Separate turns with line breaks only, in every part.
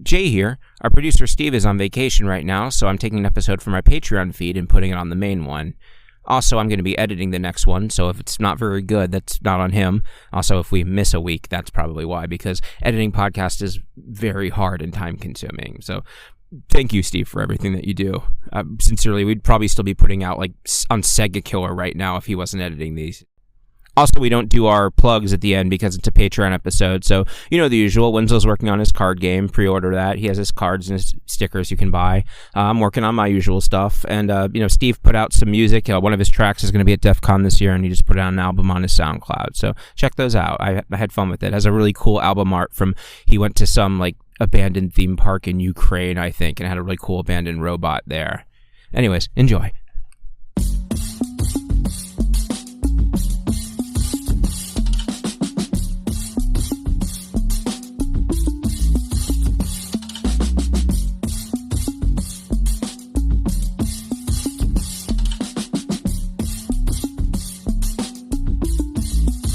Jay here. Our producer Steve is on vacation right now, so I'm taking an episode from my Patreon feed and putting it on the main one. Also, I'm going to be editing the next one, so if it's not very good, that's not on him. Also, if we miss a week, that's probably why, because editing podcasts is very hard and time-consuming. So thank you, Steve, for everything that you do. Sincerely, we'd probably still be putting out like on Sega Killer right now if he wasn't editing these. Also, we don't do our plugs at the end because it's a Patreon episode, so you know the usual. Winslow's working on his card game. Pre-order that. He has his cards and his stickers you can buy. I'm working on my usual stuff, and Steve put out some music. One of his tracks is going to be at DEF CON this year, and he just put out an album on his SoundCloud. So check those out. I had fun with it. It has a really cool album art from. He went to some like abandoned theme park in Ukraine, I think, and had a really cool abandoned robot there. Anyways, enjoy.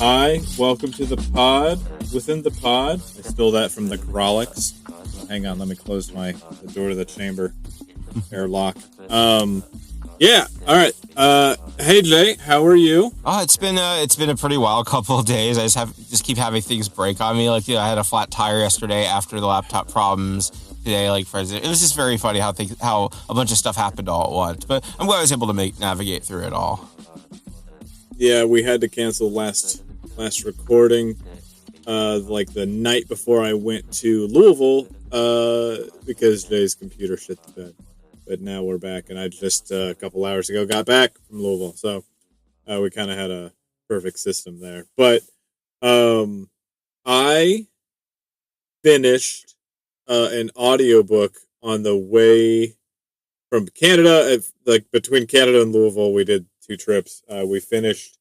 Hi, welcome to the pod within the pod. I stole that from the Grolix. Hang on, let me close the door to the chamber airlock. Yeah, all right. Hey Jay, how are you?
Oh, it's been a pretty wild couple of days. I just keep having things break on me. Like, I had a flat tire yesterday after the laptop problems. Today, it was just very funny how a bunch of stuff happened all at once. But I'm glad I was able to navigate through it all.
Yeah, we had to cancel last recording, like the night before I went to Louisville, because Jay's computer shit the bed. But now we're back, and I just a couple hours ago got back from Louisville, so we kind of had a perfect system there. But I finished an audiobook on the way from Canada, like between Canada and Louisville. We did 2 trips. We finished.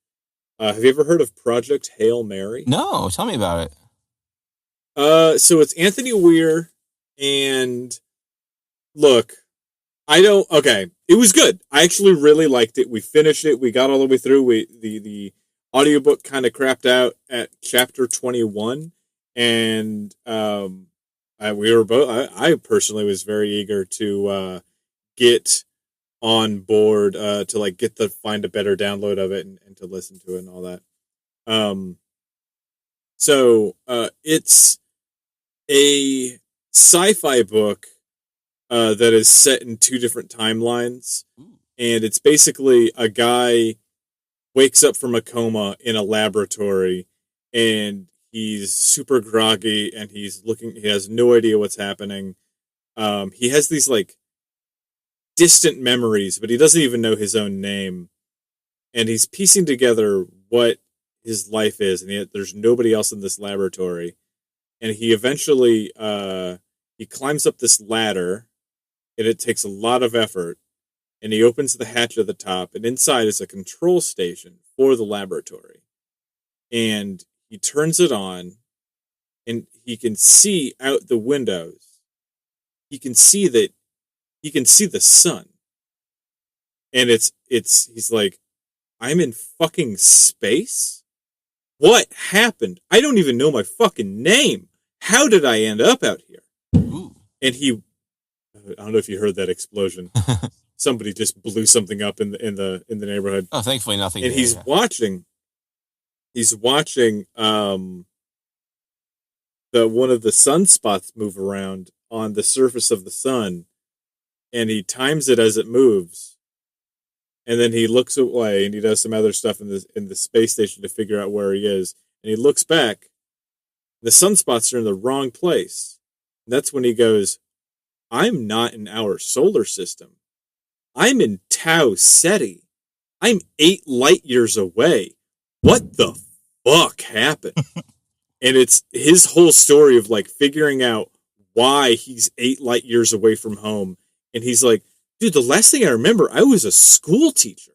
Have you ever heard of Project Hail Mary?
No, tell me about it.
So it's Anthony Weir, and look, it was good. I actually really liked it. We finished it. We got all the way through. The audiobook kind of crapped out at chapter 21, and we were both. I personally was very eager to get on board to like find a better download of it and to listen to it and all that. So it's a sci-fi book that is set in 2 different timelines, and it's basically a guy wakes up from a coma in a laboratory, and he's super groggy, and he has no idea what's happening. He has these like distant memories, but he doesn't even know his own name, and he's piecing together what his life is, and yet there's nobody else in this laboratory. And he eventually he climbs up this ladder, and it takes a lot of effort, and he opens the hatch at the top, and inside is a control station for the laboratory, and he turns it on, and he can see out the windows. He can see the sun. And he's like, I'm in fucking space? What happened? I don't even know my fucking name. How did I end up out here?
Ooh.
And I don't know if you heard that explosion. Somebody just blew something up in the neighborhood.
Oh, thankfully nothing.
And he's watching one of the sunspots move around on the surface of the sun. And he times it as it moves, and then he looks away and he does some other stuff in the space station to figure out where he is. And he looks back, the sunspots are in the wrong place. And that's when he goes, "I'm not in our solar system. I'm in Tau Ceti. I'm 8 light years away. What the fuck happened?" And it's his whole story of like figuring out why he's 8 light years away from home. And he's like, dude, the last thing I remember, I was a school teacher.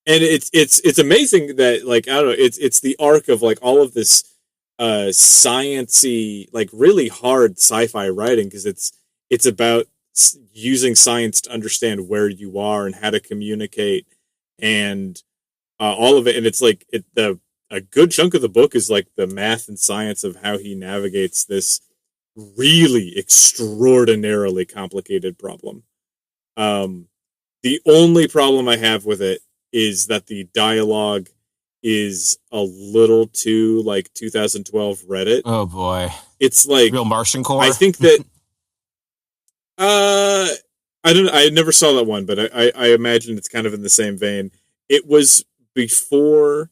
And it's amazing that, like, I don't know, it's the arc of like all of this science-y, like really hard sci-fi writing, because it's about using science to understand where you are and how to communicate and all of it. And it's like a good chunk of the book is like the math and science of how he navigates this really extraordinarily complicated problem. The only problem I have with it is that the dialogue is a little too like 2012 Reddit.
Oh boy.
It's like
Real Martian core.
I think that I never saw that one, but I imagine it's kind of in the same vein. It was before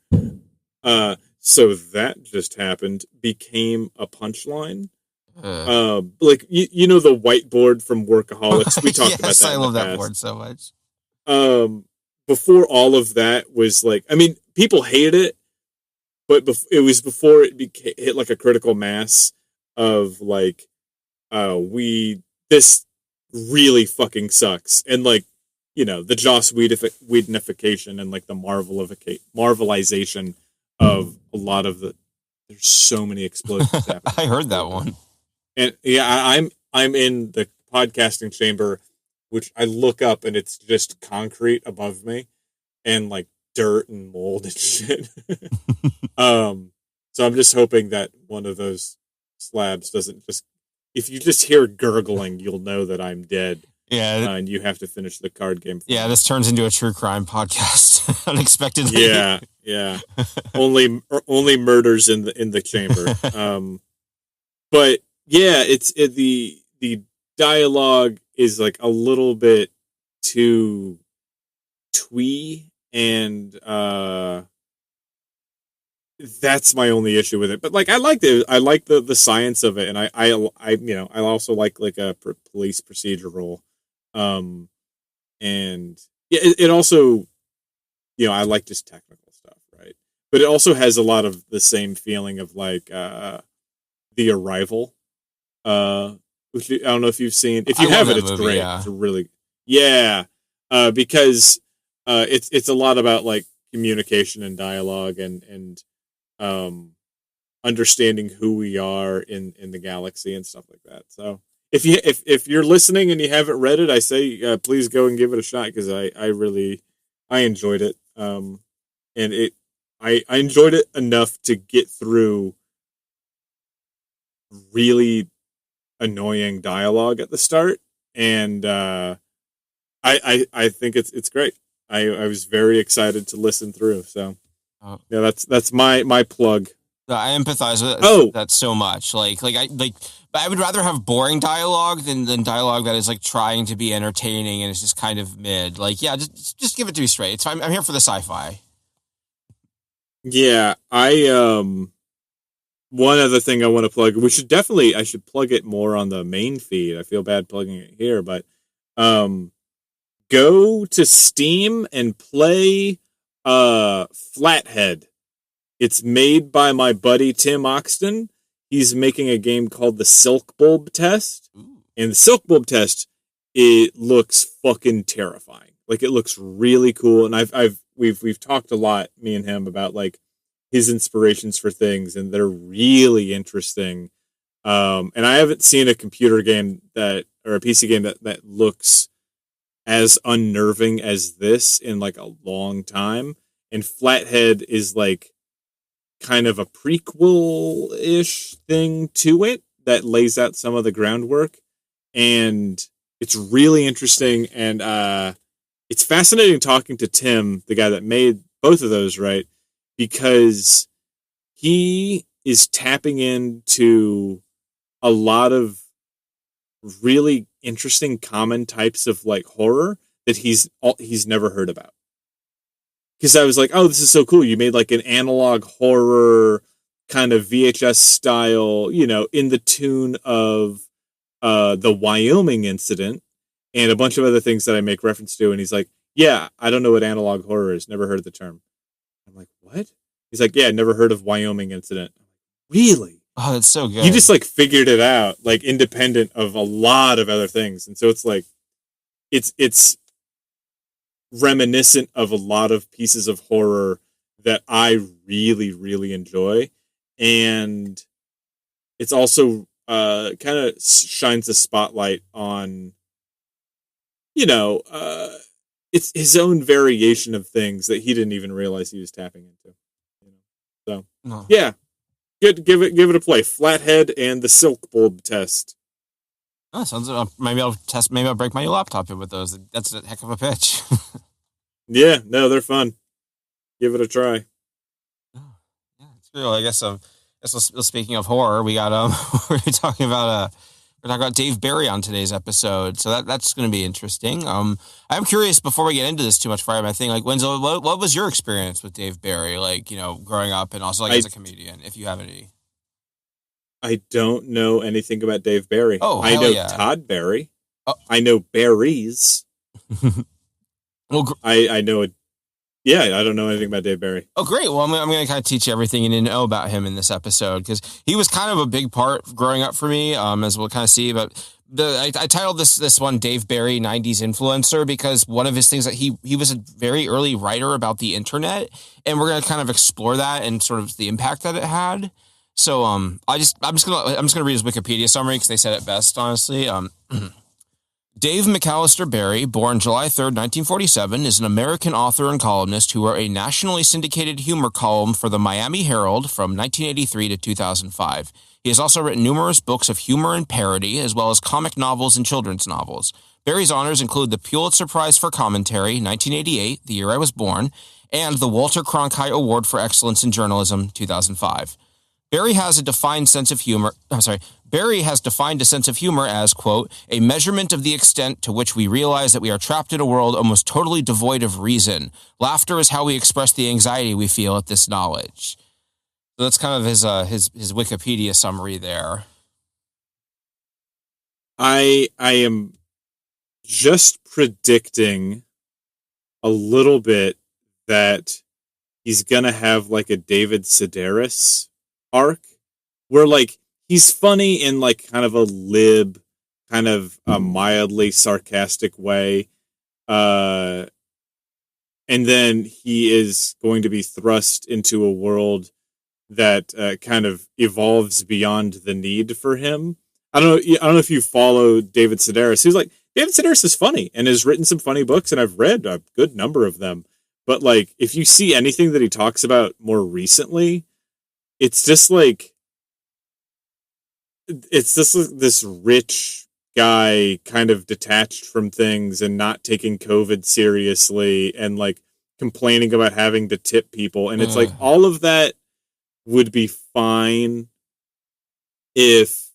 so that just happened became a punchline. Like you know the whiteboard from Workaholics. We talked about that.
I
in
love
the
that
past.
board so much.
Before all of that was like, I mean, people hated it, but it was before it hit like a critical mass of like, this really fucking sucks, and like, you know, the Joss Whedonification and like the Marvelization of a lot of the. There's so many explosions happening.
I heard that one.
And yeah, I'm in the podcasting chamber, which I look up and it's just concrete above me, and like dirt and mold and shit. So I'm just hoping that one of those slabs doesn't just. If you just hear gurgling, you'll know that I'm dead.
Yeah,
and you have to finish the card game.
Yeah, this turns into a true crime podcast unexpectedly.
Yeah. only murders in the chamber. But yeah, the dialogue is like a little bit too twee, and that's my only issue with it. But like, I like the science of it, and I you know, I also like a police procedural, and yeah, it also, you know, I like just technical stuff, right? But it also has a lot of the same feeling of like The Arrival, which I don't know if you've seen. If you haven't, it's movie, great. Yeah. It's really because it's a lot about like communication and dialogue and understanding who we are in the galaxy and stuff like that. So if you're listening and you haven't read it, I say please go and give it a shot, because I really enjoyed it. And I enjoyed it enough to get through really annoying dialogue at the start, and I think it's great. I was very excited to listen through. So yeah, that's my plug.
I empathize with that so much. But I would rather have boring dialogue than dialogue that is like trying to be entertaining and it's just kind of mid. Like, yeah, just give it to me straight. It's fine. I'm here for the sci-fi.
Yeah, one other thing I want to plug. I should plug it more on the main feed. I feel bad plugging it here, but go to Steam and play Flathead. It's made by my buddy Tim Oxton. He's making a game called the Silk Bulb Test. Ooh. And the Silk Bulb Test, it looks fucking terrifying. Like, it looks really cool. And we've talked a lot, me and him, about like his inspirations for things, and they're really interesting. And I haven't seen a computer game or a PC game that looks as unnerving as this in like a long time. And Flathead is like kind of a prequel-ish thing to it that lays out some of the groundwork, and it's really interesting. And it's fascinating talking to Tim, the guy that made both of those, right? Because he is tapping into a lot of really interesting common types of like horror that he's never heard about. Because I was like, oh, this is so cool. You made like an analog horror kind of VHS style, you know, in the tune of the Wyoming incident and a bunch of other things that I make reference to. And he's like, yeah, I don't know what analog horror is. Never heard the term. I'm like, what? He's like, yeah, never heard of Wyoming incident. Really?
Oh, that's so good.
You just like figured it out, like independent of a lot of other things. And so it's like, it's reminiscent of a lot of pieces of horror that I really, really enjoy. And it's also kind of shines a spotlight on, you know, it's his own variation of things that he didn't even realize he was tapping into. You know? So, yeah. Give it a play. Flathead and the Silk Bulb test.
Oh, sounds maybe I'll break my new laptop in with those. That's a heck of a pitch.
Yeah, no, they're fun. Give it a try.
Oh, yeah, it's true. I guess speaking of horror, we got we're talking about Dave Barry on today's episode, so that's going to be interesting. I'm curious before we get into this too much, Fire, I think, like, Wenzel, what was your experience with Dave Barry, like, growing up and also as a comedian, if you have any?
I don't know anything about Dave Barry.
Oh,
I know
yeah.
Todd Barry.
Oh.
I know berries.
Well,
I know it. Yeah, I don't know anything about Dave Barry.
Oh, great. Well, I'm going to kind of teach you everything you need to know about him in this episode, because he was kind of a big part growing up for me, as we'll kind of see. But I titled this one Dave Barry 90s Influencer, because one of his things that he was a very early writer about the internet, and we're going to kind of explore that and sort of the impact that it had. So I'm just gonna read his Wikipedia summary because they said it best, honestly. Dave McAllister Barry, born July 3rd, 1947, is an American author and columnist who wrote a nationally syndicated humor column for the Miami Herald from 1983 to 2005. He has also written numerous books of humor and parody, as well as comic novels and children's novels. Barry's honors include the Pulitzer Prize for Commentary, 1988, the year I was born, and the Walter Cronkite Award for Excellence in Journalism, 2005. Barry has defined a sense of humor as, quote, a measurement of the extent to which we realize that we are trapped in a world almost totally devoid of reason. Laughter is how we express the anxiety we feel at this knowledge. So that's kind of his Wikipedia summary there.
I am just predicting a little bit that he's gonna have like a David Sedaris arc where like he's funny in like kind of a lib, kind of a mildly sarcastic way, and then he is going to be thrust into a world that kind of evolves beyond the need for him. I don't know if you follow David Sedaris. He's like, David Sedaris is funny and has written some funny books, and I've read a good number of them. But like, if you see anything that he talks about more recently, it's just like this rich guy kind of detached from things and not taking COVID seriously and like complaining about having to tip people. And it's like all of that would be fine if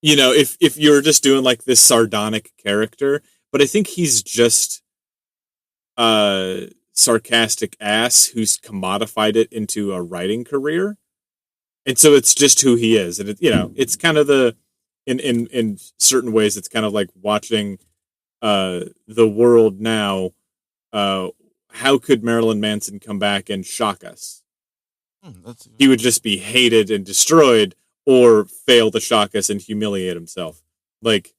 you're just doing like this sardonic character. But I think he's just a sarcastic ass who's commodified it into a writing career. And so it's just who he is. And it's kind of in certain ways, it's kind of like watching the world now. How could Marilyn Manson come back and shock us? He would just be hated and destroyed, or fail to shock us and humiliate himself. Like,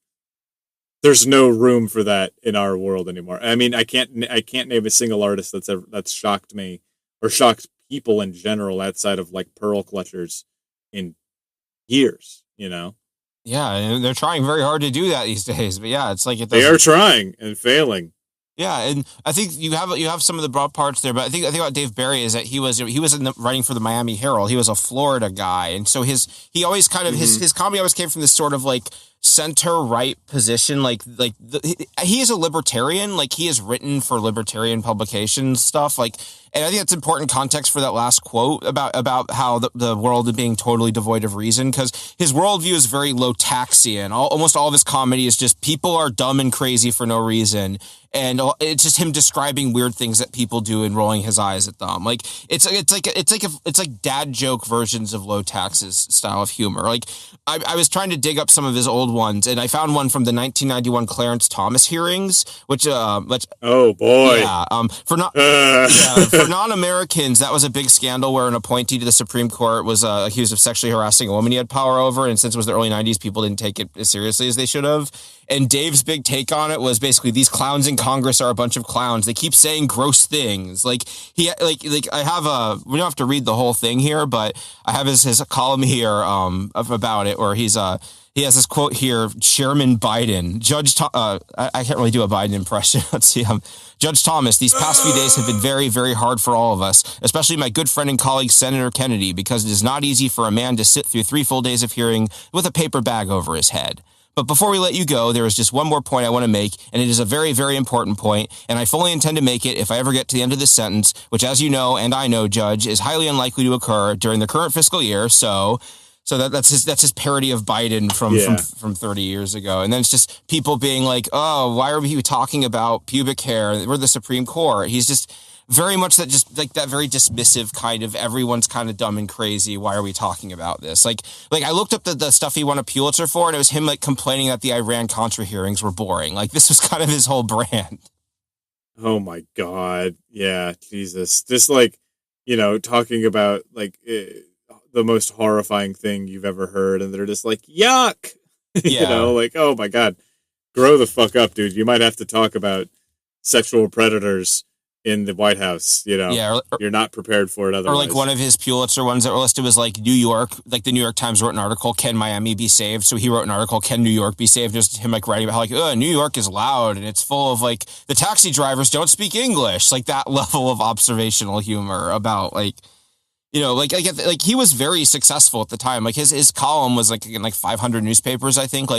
there's no room for that in our world anymore. I mean, I can't name a single artist that's shocked me or shocked people in general outside of like Pearl Clutchers in years,
Yeah, and they're trying very hard to do that these days. But yeah, it's like
they are trying and failing.
Yeah, and I think you have some of the broad parts there, but I think about Dave Barry is that he was writing for the Miami Herald. He was a Florida guy, and so his comedy always came from this sort of like center right position. He is a libertarian. Like, he has written for libertarian publications stuff. Like, and I think that's important context for that last quote about how the world is being totally devoid of reason, because his worldview is very Lotaxian. Almost all of his comedy is just people are dumb and crazy for no reason. And it's just him describing weird things that people do and rolling his eyes at them. Like, it's like dad joke versions of Lotax's style of humor. Like, I was trying to dig up some of his old ones, and I found one from the 1991 Clarence Thomas hearings, which
oh boy,
yeah, for non-Americans, that was a big scandal where an appointee to the Supreme Court was accused of sexually harassing a woman he had power over, and since it was the early 90s, people didn't take it as seriously as they should have. And Dave's big take on it was basically, these clowns in Congress are a bunch of clowns. They keep saying gross things. Like, I have we don't have to read the whole thing here, but I have his column here about it, where he He has this quote here, Chairman Biden. I can't really do a Biden impression. Let's see. Judge Thomas, these past few days have been very, very hard for all of us, especially my good friend and colleague, Senator Kennedy, because it is not easy for a man to sit through 3 full days of hearing with a paper bag over his head. But before we let you go, there is just one more point I want to make, and it is a very, very important point, and I fully intend to make it if I ever get to the end of this sentence, which, as you know, and I know, Judge, is highly unlikely to occur during the current fiscal year, So that's his parody of Biden from 30 years ago. And then it's just people being like, oh, why are we talking about pubic hair? We're the Supreme Court. He's just very much that very dismissive kind of, everyone's kind of dumb and crazy. Why are we talking about this? Like I looked up the stuff he won a Pulitzer for, and it was him like complaining that the Iran-Contra hearings were boring. Like this was kind of his whole brand.
Oh my God. Yeah. Jesus. Just like, talking about like, the most horrifying thing you've ever heard, and they're just like, yuck. Like, oh my God, grow the fuck up, dude. You might have to talk about sexual predators in the White House, you're not prepared for it otherwise.
Or like one of his Pulitzer ones that were listed was like New York, like the New York Times wrote an article, can Miami be saved? So he wrote an article, can New York be saved? Just him like writing about how like, New York is loud and it's full of like the taxi drivers don't speak English, like that level of observational humor about like, like he was very successful at the time. Like his column was like in like 500 newspapers, I think.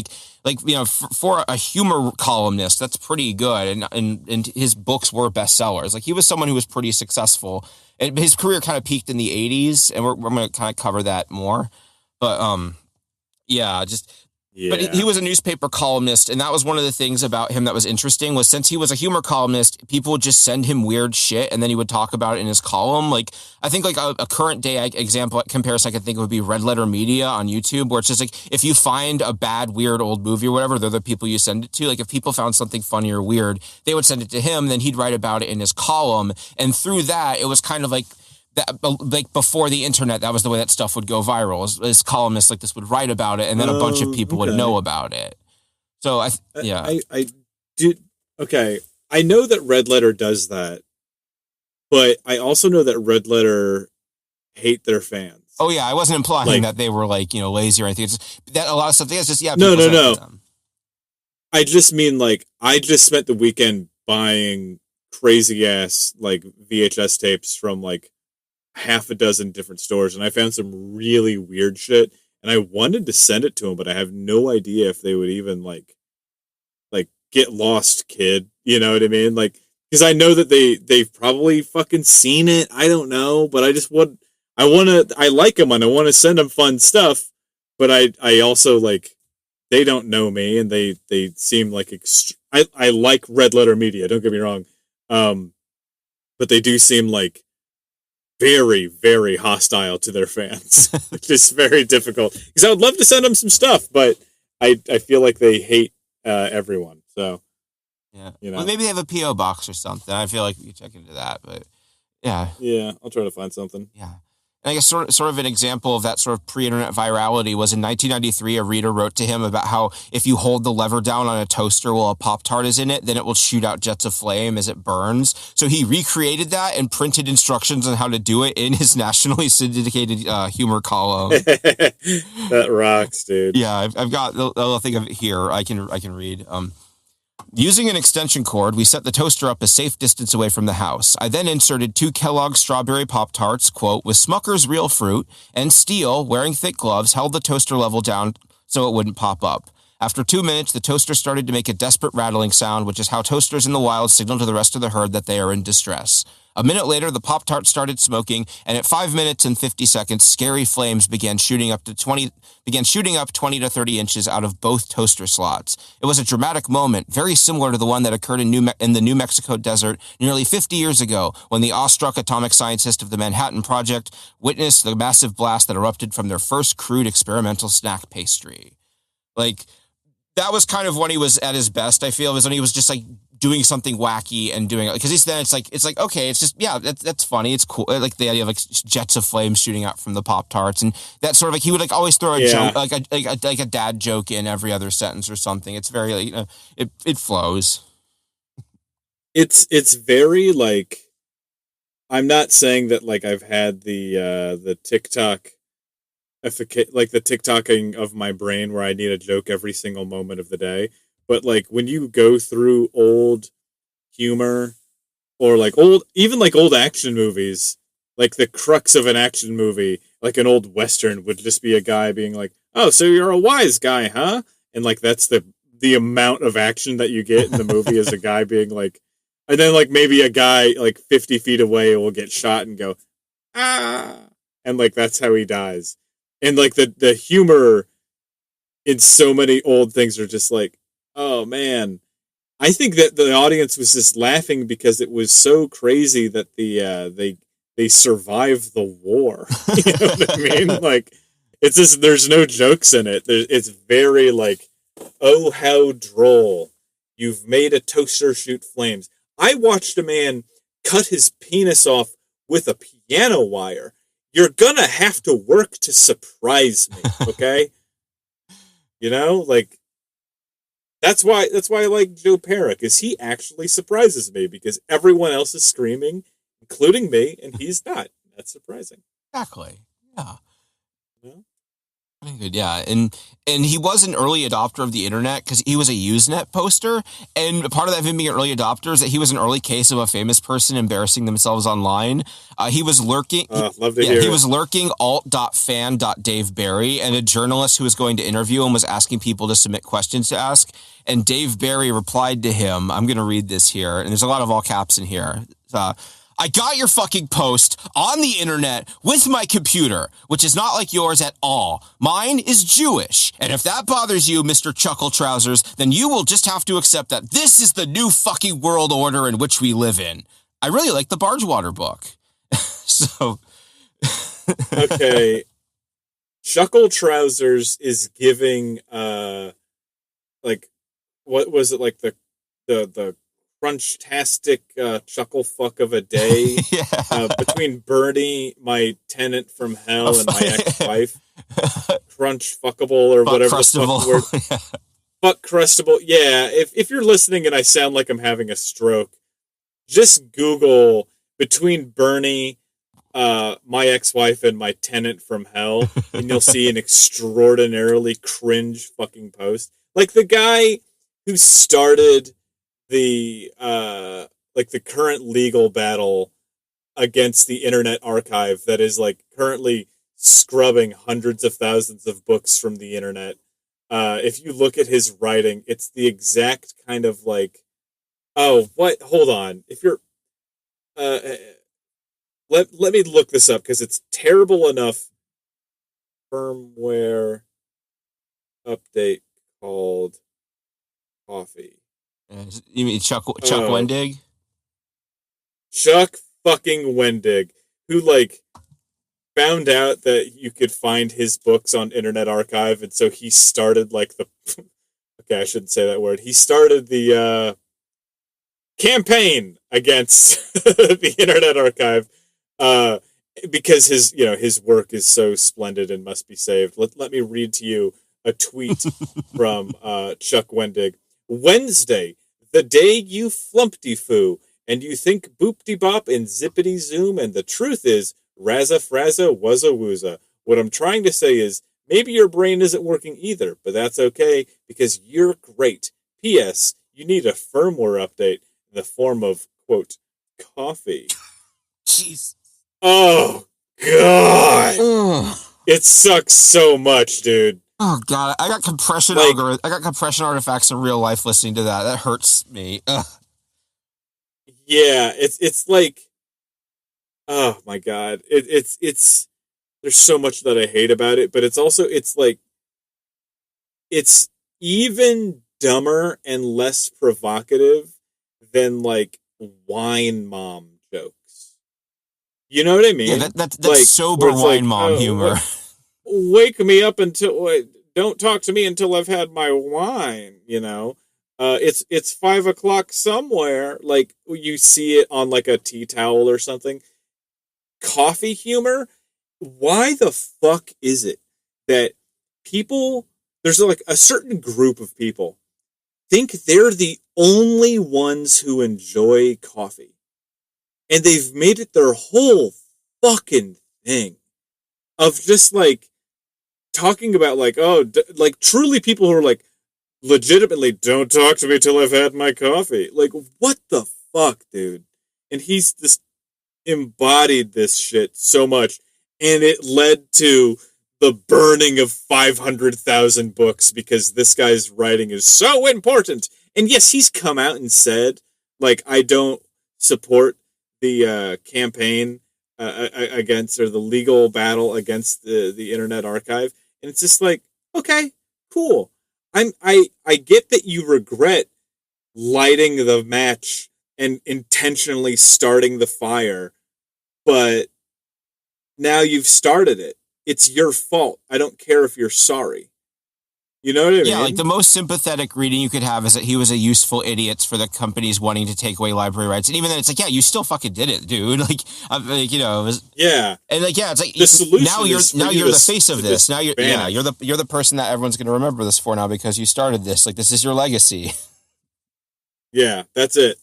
For a humor columnist, that's pretty good. And his books were bestsellers. Like he was someone who was pretty successful. And his career kind of peaked in the 80s, and we're going to kind of cover that more. But But he was a newspaper columnist, and that was one of the things about him that was interesting, was since he was a humor columnist, people would just send him weird shit, and then he would talk about it in his column. Like, I think like a current day example comparison I could think of would be Red Letter Media on YouTube, where it's just like, if you find a bad, weird old movie or whatever, they're the people you send it to. Like, if people found something funny or weird, they would send it to him, then he'd write about it in his column, and through that, it was kind of like, that, like before the internet, that was the way that stuff would go viral. As columnists like this would write about it, and then a bunch of people would know about it. So I
did. Okay, I know that Red Letter does that, but I also know that Red Letter hate their fans.
Oh yeah, I wasn't implying that they were like lazy or anything. It's just, that a lot of stuff. It's just
no. I just mean like I just spent the weekend buying crazy ass like VHS tapes from like half a dozen different stores, and I found some really weird shit, and I wanted to send it to them, but I have no idea if they would even like get lost, kid. You know what I mean? Like, because I know that they've probably fucking seen it. I don't know, but I like them and I want to send them fun stuff, but I also like, they don't know me, and they seem like I like Red Letter Media, don't get me wrong, but they do seem like very, very hostile to their fans, which is very difficult. Because I would love to send them some stuff, but I feel like they hate everyone. So,
yeah, well, maybe they have a PO box or something. I feel like we could check into that, but yeah,
I'll try to find something.
Yeah. And I guess sort of an example of that sort of pre-internet virality was in 1993, a reader wrote to him about how if you hold the lever down on a toaster while a Pop-Tart is in it, then it will shoot out jets of flame as it burns. So he recreated that and printed instructions on how to do it in his nationally syndicated humor column.
That rocks, dude.
Yeah, I've got the little thing of it here. I can read. Using an extension cord, we set the toaster up a safe distance away from the house. I then inserted 2 Kellogg's strawberry Pop-Tarts, quote, with Smucker's real fruit, and Steele, wearing thick gloves, held the toaster level down so it wouldn't pop up. After 2 minutes, the toaster started to make a desperate rattling sound, which is how toasters in the wild signal to the rest of the herd that they are in distress. A minute later, the Pop-Tart started smoking, and at 5 minutes and 50 seconds, scary flames began shooting up 20 to 30 inches out of both toaster slots. It was a dramatic moment, very similar to the one that occurred in the New Mexico desert nearly 50 years ago, when the awestruck atomic scientists of the Manhattan Project witnessed the massive blast that erupted from their first crude experimental snack pastry. Like, that was kind of when he was at his best, I feel, was when he was just like doing something wacky and doing it. Because it's like, okay, it's just, yeah, that's funny. It's cool. Like the idea of like jets of flame shooting out from the Pop-Tarts, and that sort of like, he would like always throw a joke, like a dad joke in every other sentence or something. It's very like, it flows.
It's very like, I'm not saying that like I've had the TikTok like the TikToking of my brain where I need a joke every single moment of the day. But like when you go through old humor or like old action movies, like the crux of an action movie, like an old Western would just be a guy being like, "Oh, so you're a wise guy, huh?" And like that's the amount of action that you get in the movie is a guy being like, and then like maybe a guy like 50 feet away will get shot and go, "Ah," and like that's how he dies. And like the humor in so many old things are just like, oh man. I think that the audience was just laughing because it was so crazy that they survived the war. You know what I mean? Like it's just there's no jokes in it. It's very like, oh how droll! You've made a toaster shoot flames. I watched a man cut his penis off with a piano wire. You're gonna have to work to surprise me, okay? You know, like. That's why I like Joe Pera, because he actually surprises me because everyone else is screaming, including me, and he's not. That's surprising.
Exactly. Yeah.
Yeah.
Very good. Yeah. And he was an early adopter of the internet because he was a Usenet poster. And part of that of him being an early adopter is that he was an early case of a famous person embarrassing themselves online. He was lurking.
Love to hear
he
it.
was lurking alt.fan.Dave Barry, and a journalist who was going to interview him was asking people to submit questions to ask. And Dave Barry replied to him. I'm going to read this here. And there's a lot of all caps in here. I got your fucking post on the internet with my computer, which is not like yours at all. Mine is Jewish. And if that bothers you, Mr. Chuckle Trousers, then you will just have to accept that this is the new fucking world order in which we live in. I really like the Bargewater book. So.
Okay. Chuckle Trousers is giving, like, what was it, like the crunch-tastic chuckle fuck of a day
Yeah.
between Bernie, my tenant from hell, and my ex-wife. Crunch fuckable or
Fuck
whatever
crustable.
the fuck word. Fuck crustable. Yeah, if you're listening and I sound like I'm having a stroke, just Google between Bernie, my ex-wife, and my tenant from hell, and you'll see an extraordinarily cringe fucking post. Like the guy who started the current legal battle against the Internet Archive that is like currently scrubbing hundreds of thousands of books from the internet. If you look at his writing, it's the exact kind of like, oh, what? Hold on. If you're, let me look this up because it's terrible enough. Firmware update called coffee.
You mean Chuck Wendig?
Chuck fucking Wendig, who like found out that you could find his books on Internet Archive, and so he started like the okay, I shouldn't say that word. He started the campaign against the Internet Archive because his work is so splendid and must be saved. Let me read to you a tweet from Chuck Wendig. Wednesday, the day you flumpty-foo, and you think boop-de-bop and zippity-zoom, and the truth is razza-frazza, wuzza-wooza. What I'm trying to say is, maybe your brain isn't working either, but that's okay, because you're great. P.S. You need a firmware update in the form of, quote, coffee.
Jeez.
Oh, God.
Ugh.
It sucks so much, dude.
Oh God, I got compression artifacts in real life listening to that. That hurts me. Ugh.
Yeah, it's like, oh my God, it's there's so much that I hate about it, but it's like it's even dumber and less provocative than like wine mom jokes. You know what I mean?
Yeah, that's
like,
sober wine mom humor.
Wake me up don't talk to me until I've had my wine, you know. It's 5:00 somewhere. Like you see it on like a tea towel or something. Coffee humor. Why the fuck is it that there's like a certain group of people think they're the only ones who enjoy coffee, and they've made it their whole fucking thing of just like talking about like, like truly people who are like, legitimately, don't talk to me till I've had my coffee. Like, what the fuck, dude? And he's just embodied this shit so much, and it led to the burning of 500,000 books because this guy's writing is so important. And yes, he's come out and said, like, I don't support the campaign against, or the legal battle against the Internet Archive. And it's just like, okay, cool. I get that you regret lighting the match and intentionally starting the fire, but now you've started it. It's your fault. I don't care if you're sorry. You know what I mean?
Yeah, like the most sympathetic reading you could have is that he was a useful idiot for the companies wanting to take away library rights. And even then, it's like, yeah, you still fucking did it, dude. Like, you know, it was,
yeah.
And like, yeah, it's like
the solution
now you're the face of this. Now you're
banish.
you're the person that everyone's going to remember this for now because you started this. Like, this is your legacy.
Yeah, that's it.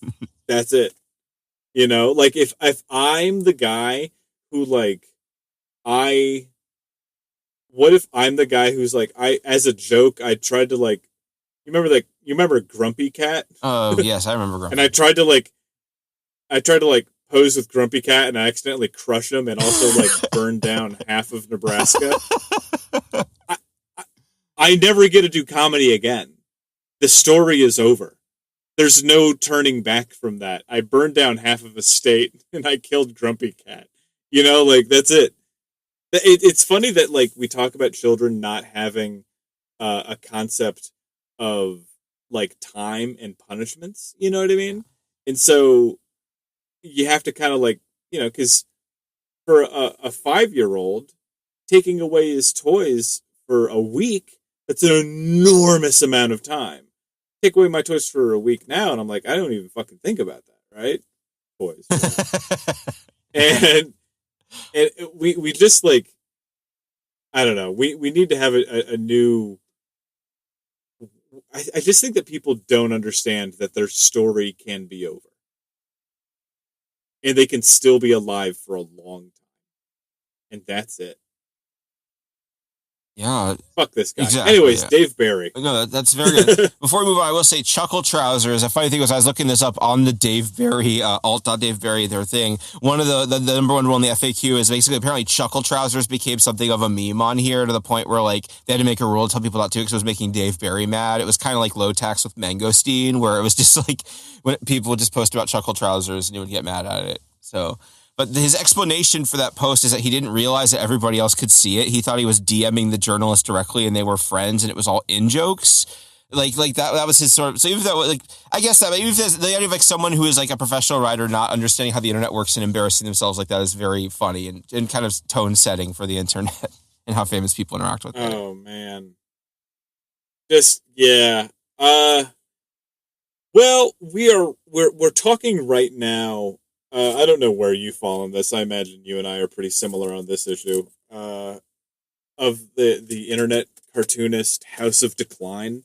That's it. You know, like if I'm the guy who like what if I'm the guy who's like, as a joke, I tried to like, you remember Grumpy Cat?
Oh yes, I remember Grumpy.
And I tried to like pose with Grumpy Cat, and I accidentally crush him, and also like burn down half of Nebraska. I never get to do comedy again. The story is over. There's no turning back from that. I burned down half of a state, and I killed Grumpy Cat. You know, like, that's it. It's funny that, like, we talk about children not having a concept of, like, time and punishments. You know what I mean? And so you have to kind of, like, you know, because for a 5-year-old, taking away his toys for a week, that's an enormous amount of time. Take away my toys for a week now, and I'm like, I don't even fucking think about that, right? Toys. and we just, like, I don't know. We need to have a new... I just think that people don't understand that their story can be over. And they can still be alive for a long time. And that's it.
Yeah.
Fuck this guy.
Exactly,
Anyways,
yeah.
Dave Barry.
No, that's very good. Before we move on, I will say Chuckle Trousers. A funny thing was I was looking this up on the Dave Barry, alt.Dave Barry, their thing. One of the number one rule in the FAQ is basically apparently Chuckle Trousers became something of a meme on here to the point where like they had to make a rule to tell people not to because it was making Dave Barry mad. It was kind of like Low Tax with Mangosteen, where it was just like when people would just post about Chuckle Trousers and he would get mad at it. So... But his explanation for that post is that he didn't realize that everybody else could see it. He thought he was DMing the journalist directly and they were friends and it was all in-jokes. Like that was his sort of... So even though, like, I guess that, even if there's the idea of like someone who is like a professional writer not understanding how the internet works and embarrassing themselves like that is very funny and kind of tone setting for the internet and how famous people interact with it.
Oh, man. Just, yeah. Well, we're talking right now... I don't know where you fall on this. I imagine you and I are pretty similar on this issue. Of the internet cartoonist House of Decline,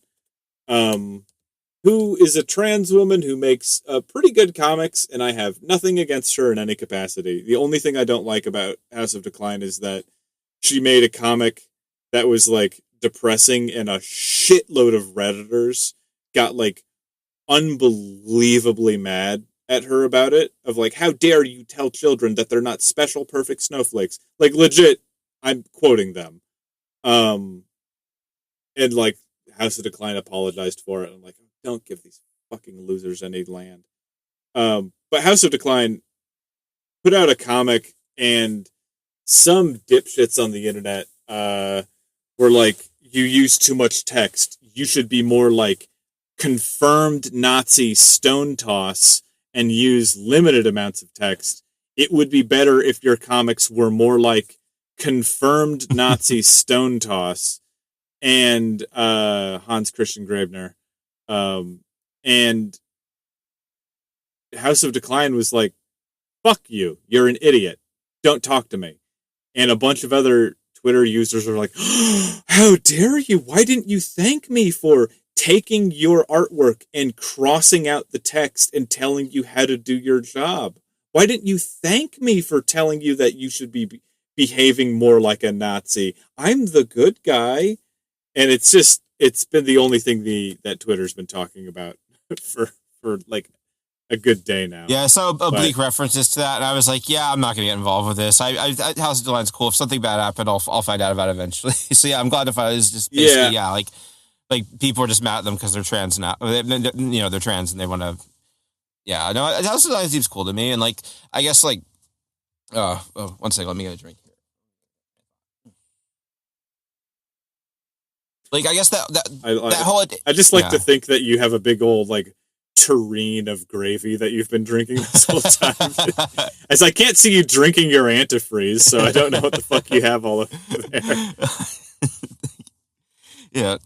who is a trans woman who makes pretty good comics, and I have nothing against her in any capacity. The only thing I don't like about House of Decline is that she made a comic that was like depressing, and a shitload of Redditors got like unbelievably mad at her about it, of like, how dare you tell children that they're not special perfect snowflakes. Like, legit, I'm quoting them. And like House of Decline apologized for it. I'm like, don't give these fucking losers any land. But House of Decline put out a comic, and some dipshits on the internet were like, you use too much text. You should be more like confirmed Nazi stone toss and use limited amounts of text. It would be better if your comics were more like confirmed Nazi stone toss and Hans Christian Grabner. And House of Decline was like, fuck you. You're an idiot. Don't talk to me. And a bunch of other Twitter users are like, oh, how dare you? Why didn't you thank me for taking your artwork and crossing out the text and telling you how to do your job? Why didn't you thank me for telling you that you should be behaving more like a Nazi. I'm the good guy. And it's been the only thing that Twitter's been talking about for like a good day now.
Yeah, I saw oblique references to that, and I was like, yeah, I'm not going to get involved with this. House of Deline's cool. If something bad happened, I'll find out about it eventually. So yeah, I'm glad to find out. It's just basically, like people are just mad at them because they're trans now. They're trans and they want to. Yeah, no, House of Deline seems cool to me, and like I guess like, one second, let me get a drink here. Like I guess
I just like to think that you have a big old like tureen of gravy that you've been drinking this whole time. As I can't see you drinking your antifreeze, so I don't know what the fuck you have all over there.
Yeah.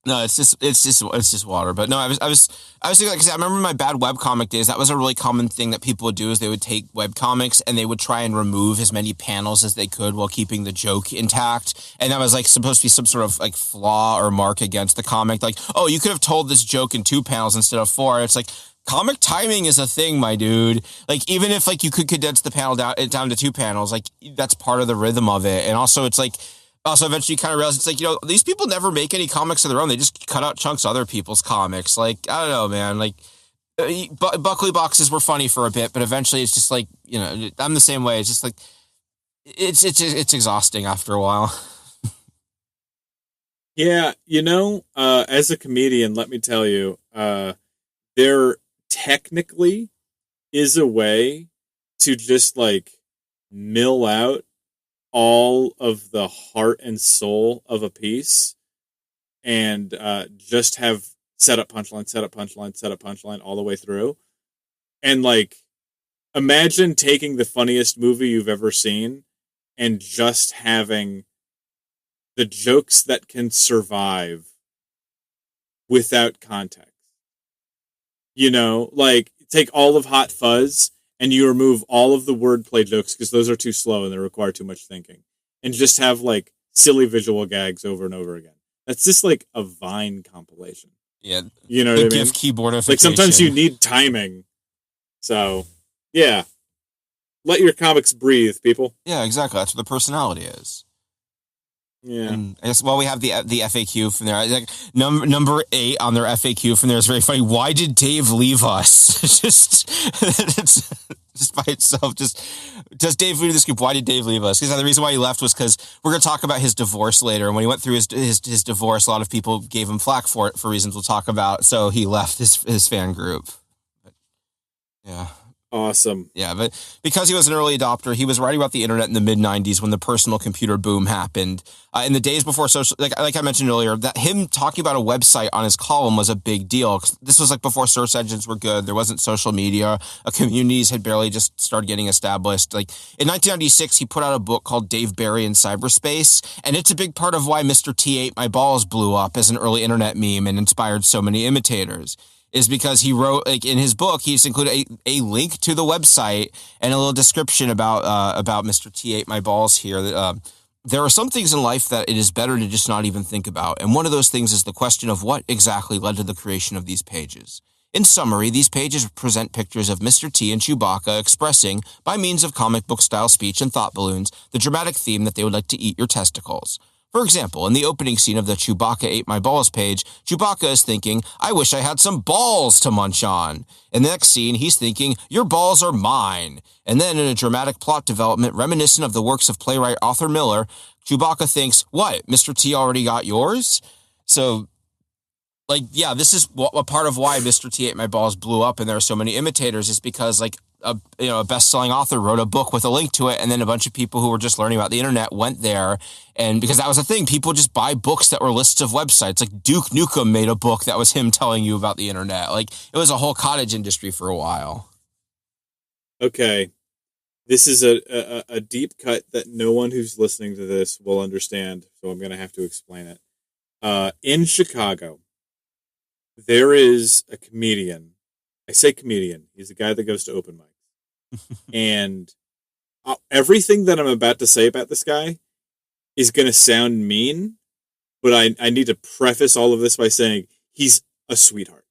No, it's just water. But no, I was thinking, like I said, I remember my bad webcomic days. That was a really common thing that people would do is they would take webcomics and they would try and remove as many panels as they could while keeping the joke intact. And that was like supposed to be some sort of like flaw or mark against the comic. Like, oh, you could have told this joke in 2 panels instead of 4. It's like comic timing is a thing, my dude. Like even if like you could condense the panel down to 2 panels, like that's part of the rhythm of it. And also it's like, also, eventually you kind of realize it's like, these people never make any comics of their own. They just cut out chunks of other people's comics. Like, I don't know, man. Like, Buckley boxes were funny for a bit, but eventually it's just like, I'm the same way. It's just like, it's exhausting after a while.
Yeah, as a comedian, let me tell you, there technically is a way to just like mill out all of the heart and soul of a piece and just have set up punchline all the way through. And like, imagine taking the funniest movie you've ever seen and just having the jokes that can survive without context. Like take all of Hot Fuzz and you remove all of the wordplay jokes because those are too slow and they require too much thinking. And just have, like, silly visual gags over and over again. That's just, like, a Vine compilation.
Yeah.
You know what I mean?
GIF keyboardification.
Like, sometimes you need timing. So, yeah. Let your comics breathe, people.
Yeah, exactly. That's what the personality is.
Yeah.
And I guess, we have the FAQ from there. Like, number 8 on their FAQ from there is very funny. Why did Dave leave us? Just by itself. Does Dave leave this group? Why did Dave leave us? Because the reason why he left was because we're going to talk about his divorce later. And when he went through his divorce, a lot of people gave him flack for it for reasons we'll talk about. So he left his fan group. But, yeah.
Awesome.
Yeah, but because he was an early adopter, he was writing about the internet in the mid-90s when the personal computer boom happened. In the days before social, like I mentioned earlier, that him talking about a website on his column was a big deal. This was like before search engines were good. There wasn't social media. Communities had barely just started getting established. Like in 1996, he put out a book called Dave Barry in Cyberspace, and it's a big part of why Mr. T ate my balls blew up as an early internet meme and inspired so many imitators. Is because he wrote, like in his book, he just included a link to the website and a little description about Mr. T ate my balls here. There are some things in life that it is better to just not even think about. And one of those things is the question of what exactly led to the creation of these pages. In summary, these pages present pictures of Mr. T and Chewbacca expressing, by means of comic book style speech and thought balloons, the dramatic theme that they would like to eat your testicles. For example, in the opening scene of the Chewbacca ate my balls page, Chewbacca is thinking, I wish I had some balls to munch on. In the next scene, he's thinking, your balls are mine. And then in a dramatic plot development reminiscent of the works of playwright Arthur Miller, Chewbacca thinks, what, Mr. T already got yours? So, like, yeah, this is a part of why Mr. T ate my balls blew up and there are so many imitators is because, like, a best-selling author wrote a book with a link to it, and then a bunch of people who were just learning about the internet went there, and because that was a thing, people just buy books that were lists of websites. Like Duke Nukem made a book that was him telling you about the internet. Like it was a whole cottage industry for a while.
Okay, this is a deep cut that no one who's listening to this will understand, so I'm going to have to explain it. In Chicago, there is a comedian. I say comedian. He's a guy that goes to open mics. And everything that I'm about to say about this guy is going to sound mean, but I need to preface all of this by saying he's a sweetheart.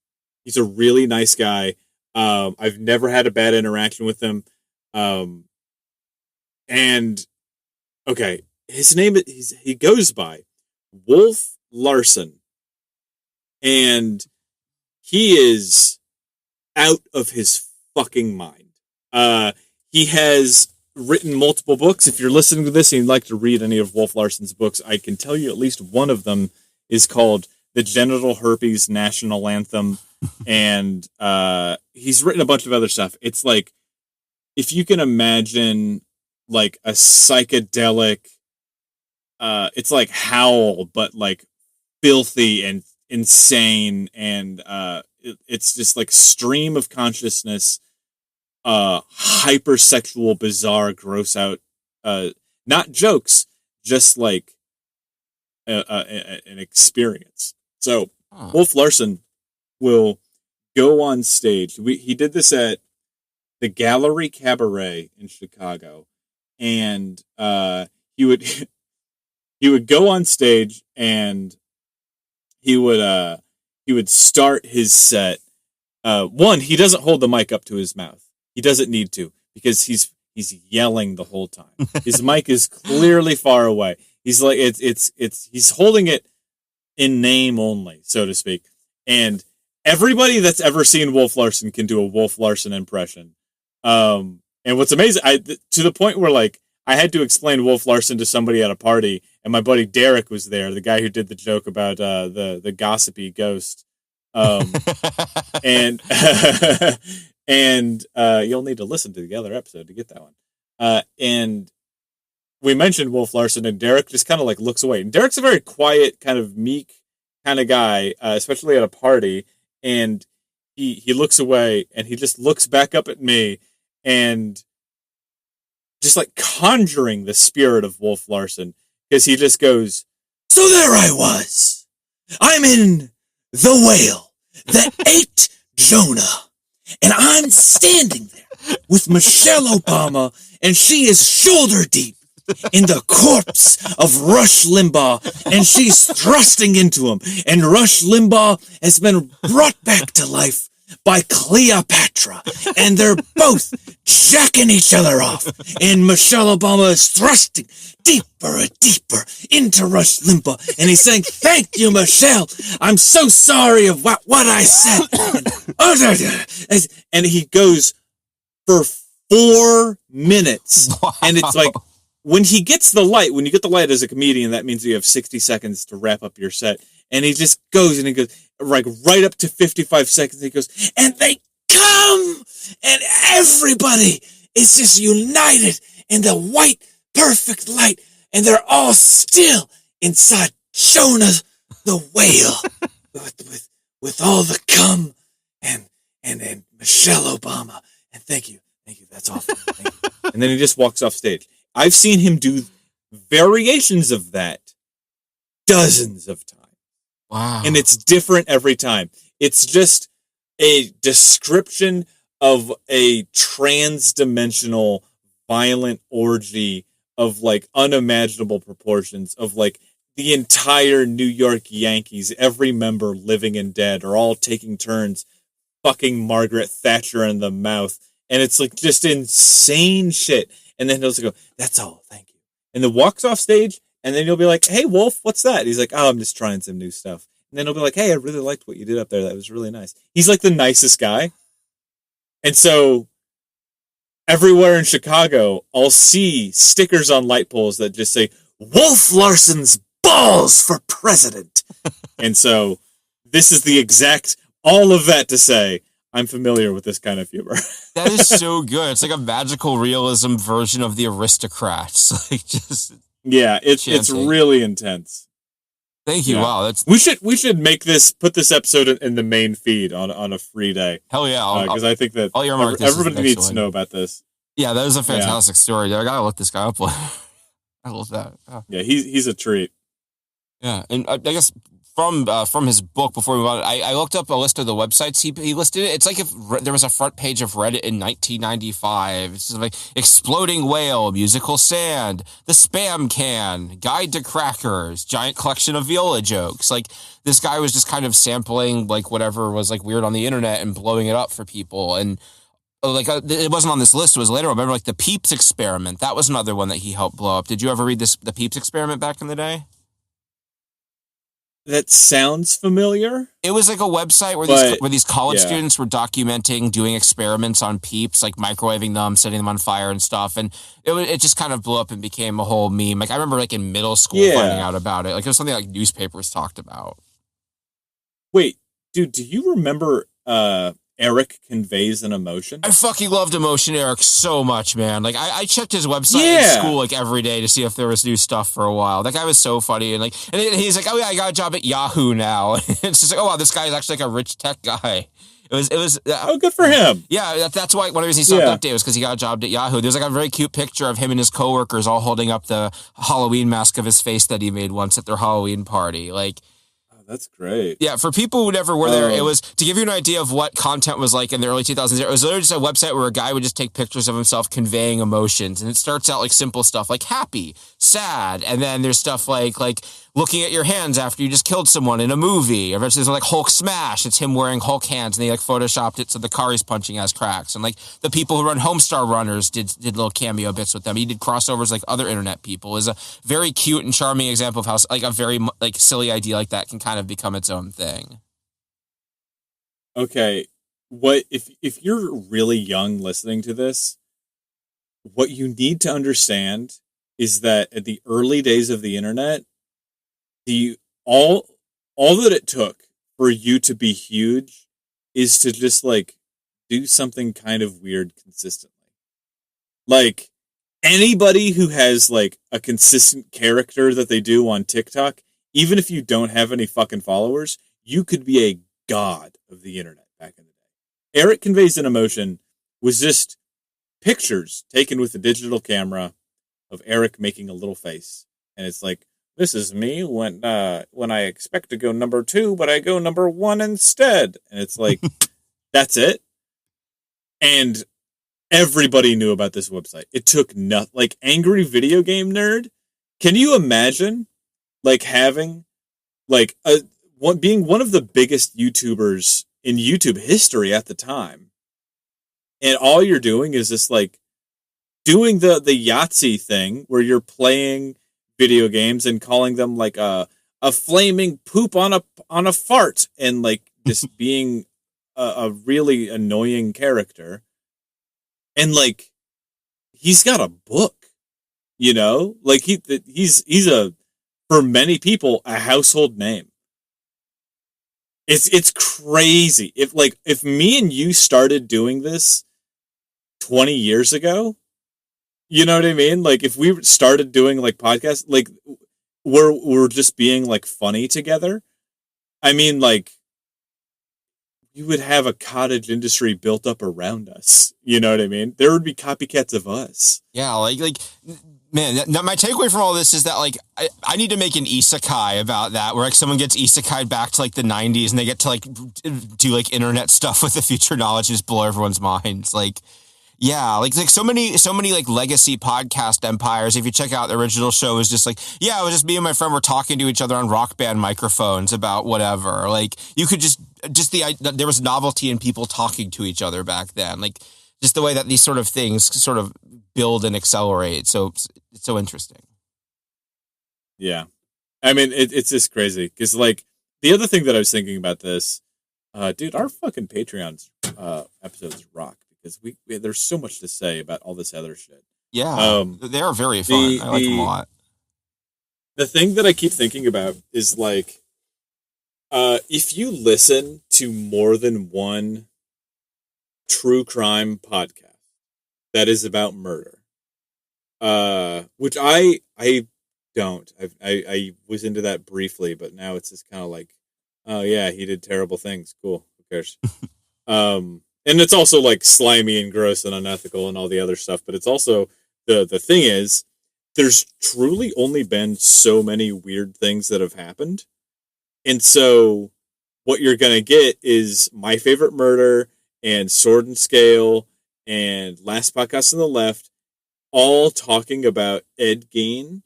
He's a really nice guy. I've never had a bad interaction with him. And Okay, his name he goes by Wolf Larson, and he is out of his fucking mind. He has written multiple books. If you're listening to this and you'd like to read any of Wolf Larson's books, I can tell you at least one of them is called The Genital Herpes National Anthem, and he's written a bunch of other stuff. It's like, if you can imagine like a psychedelic, it's like Howl, but like filthy and insane, and it's just like stream of consciousness, hypersexual, bizarre, gross out, not jokes, just like an experience. So Wolf Larson will go on stage. He did this at the Gallery Cabaret in Chicago, and he would go on stage, and he would start his set. One, he doesn't hold the mic up to his mouth. He doesn't need to, because he's yelling the whole time. His mic is clearly far away. He's like he's holding it in name only, so to speak. And everybody that's ever seen Wolf Larson can do a Wolf Larson impression. And what's amazing, to the point where like I had to explain Wolf Larson to somebody at a party, and my buddy Derek was there, the guy who did the joke about the gossipy ghost. And and you'll need to listen to the other episode to get that one. And we mentioned Wolf Larson, and Derek just kind of like looks away. And Derek's a very quiet, kind of meek kind of guy, especially at a party. And he looks away, and he just looks back up at me, and just like conjuring the spirit of Wolf Larson, because he just goes, "So there I was. I'm in the whale that ate Jonah, and I'm standing there with Michelle Obama, and she is shoulder deep in the corpse of Rush Limbaugh, and she's thrusting into him, and Rush Limbaugh has been brought back to life by Cleopatra, and they're both jacking each other off, and Michelle Obama is thrusting deeper and deeper into Rush Limbaugh, and he's saying, 'Thank you, Michelle. I'm so sorry of what I said.' And he goes for 4 minutes,
Wow.
and it's like, when he gets the light, when you get the light as a comedian, that means you have 60 seconds to wrap up your set. And he just goes, and he goes, like, right up to 55 seconds, he goes, and they come, and everybody is just united in the white, perfect light, and they're all still inside Jonah the whale, with all the cum, and Michelle Obama. And thank you, that's awesome. Thank you. And then he just walks off stage. I've seen him do variations of that dozens of times.
Wow.
And it's different every time. It's just a description of a trans-dimensional violent orgy of like unimaginable proportions, of like the entire New York Yankees, every member living and dead, are all taking turns fucking Margaret Thatcher in the mouth. And it's like just insane shit. And then he'll just go, "That's all, thank you." And then walks off stage, and then you'll be like, "Hey, Wolf, what's that?" He's like, "Oh, I'm just trying some new stuff." And then he'll be like, "Hey, I really liked what you did up there. That was really nice." He's like the nicest guy. And so everywhere in Chicago, I'll see stickers on light poles that just say, "Wolf Larson's balls for president." And so this is the exact, all of that to say, I'm familiar with this kind of humor.
That is so good. It's like a magical realism version of The Aristocrats. Like, just
yeah, it's really intense.
Thank you.
Yeah.
Wow, that's
we should put this episode in the main feed on a free day.
hell yeah.
Because I think that everybody needs to know about this.
Yeah, that is a fantastic story. I gotta look this guy up. I love that.
Yeah, he's a treat.
Yeah, and I guess from his book, before we move on, I looked up a list of the websites he listed. It's like if there was a front page of Reddit in 1995. It's just like Exploding Whale, Musical Sand, The Spam Can, Guide to Crackers, Giant Collection of Viola Jokes. Like, this guy was just kind of sampling like whatever was like weird on the internet and blowing it up for people. And it wasn't on this list. It was later. I remember like the Peeps experiment. That was another one that he helped blow up. Did you ever read the Peeps experiment back in the day?
That sounds familiar.
It was like a website where these college students were documenting doing experiments on Peeps, like microwaving them, setting them on fire and stuff. And it just kind of blew up and became a whole meme. Like I remember like in middle school finding out about it. Like it was something like newspapers talked about.
Wait, dude, do you remember Eric Conveys an Emotion?
I fucking loved Emotion Eric so much, man. Like I checked his website in school like every day to see if there was new stuff for a while. That guy was so funny, and he's like, oh yeah, I got a job at Yahoo now. It's just like, oh wow, this guy is actually like a rich tech guy. It was
good for him.
Yeah, that's why one of the reasons he stopped update was because he got a job at Yahoo. There's like a very cute picture of him and his coworkers all holding up the Halloween mask of his face that he made once at their Halloween party. Like.
That's great.
Yeah, for people who never were there, it was, to give you an idea of what content was like in the early 2000s, it was literally just a website where a guy would just take pictures of himself conveying emotions. And it starts out like simple stuff like happy, sad, and then there's stuff like looking at your hands after you just killed someone in a movie. Or there's like Hulk smash, it's him wearing Hulk hands, and they like photoshopped it so the car he's punching has cracks. And like the people who run Homestar Runners did little cameo bits with them. He did crossovers like other internet people. Is a very cute and charming example of how like a very like silly idea like that can kind of become its own thing.
Okay, what if you're really young listening to this, what you need to understand is that at the early days of the internet, all that it took for you to be huge is to just like do something kind of weird consistently. Like anybody who has like a consistent character that they do on TikTok, even if you don't have any fucking followers, you could be a god of the internet back in the day. Eric Conveys an Emotion was just pictures taken with a digital camera of Eric making a little face. And it's like, this is me when I expect to go number 2, but I go number 1 instead. And it's like, that's it. And everybody knew about this website. It took nothing. Like Angry Video Game Nerd. Can you imagine like having like being one of the biggest YouTubers in YouTube history at the time, and all you're doing is just like doing the Yahtzee thing where you're playing video games and calling them like a flaming poop on a fart, and like just being a really annoying character. And like he's got a book, you know, like he's for many people a household name. It's crazy. If me and you started doing this 20 years ago, you know what I mean? Like if we started doing like podcasts, like we're just being like funny together. I mean, like you would have a cottage industry built up around us. You know what I mean? There would be copycats of us.
Yeah, like man, my takeaway from all this is that like I need to make an isekai about that, where like someone gets isekai'd back to like the 90s and they get to like do like internet stuff with the future knowledge and just blow everyone's minds. Like, yeah, like so many like legacy podcast empires. If you check out the original show, it was just like, yeah, it was just me and my friend were talking to each other on Rock Band microphones about whatever. Like you could there was novelty in people talking to each other back then. Like just the way that these sort of things sort of build and accelerate. So it's so interesting.
Yeah. I mean, it's just crazy. Because, like, the other thing that I was thinking about this, dude, our fucking Patreon episodes rock. Because there's so much to say about all this other shit.
Yeah. They are very fun. I like them a lot.
The thing that I keep thinking about is, like, if you listen to more than one true crime podcast that is about murder, which I don't. I was into that briefly, but now it's just kind of like, oh yeah, he did terrible things. Cool, who cares? And it's also like slimy and gross and unethical and all the other stuff. But it's also the thing is, there's truly only been so many weird things that have happened, and so what you're gonna get is My Favorite Murder and Sword and Scale and Last Podcast on the Left, all talking about Ed Gein.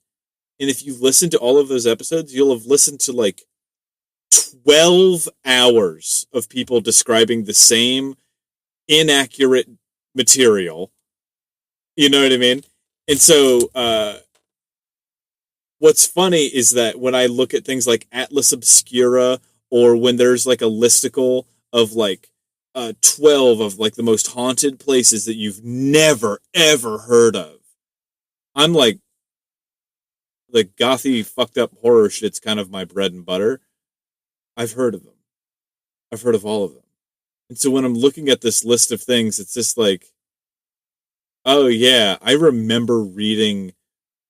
And if you've listened to all of those episodes, you'll have listened to like 12 hours of people describing the same inaccurate material. You know what I mean? And so, what's funny is that when I look at things like Atlas Obscura, or when there's like a listicle of like 12 of like the most haunted places that you've never ever heard of, I'm like gothy fucked up horror shit's kind of my bread and butter. I've heard of them. I've heard of all of them. And so when I'm looking at this list of things, it's just like, oh yeah, I remember reading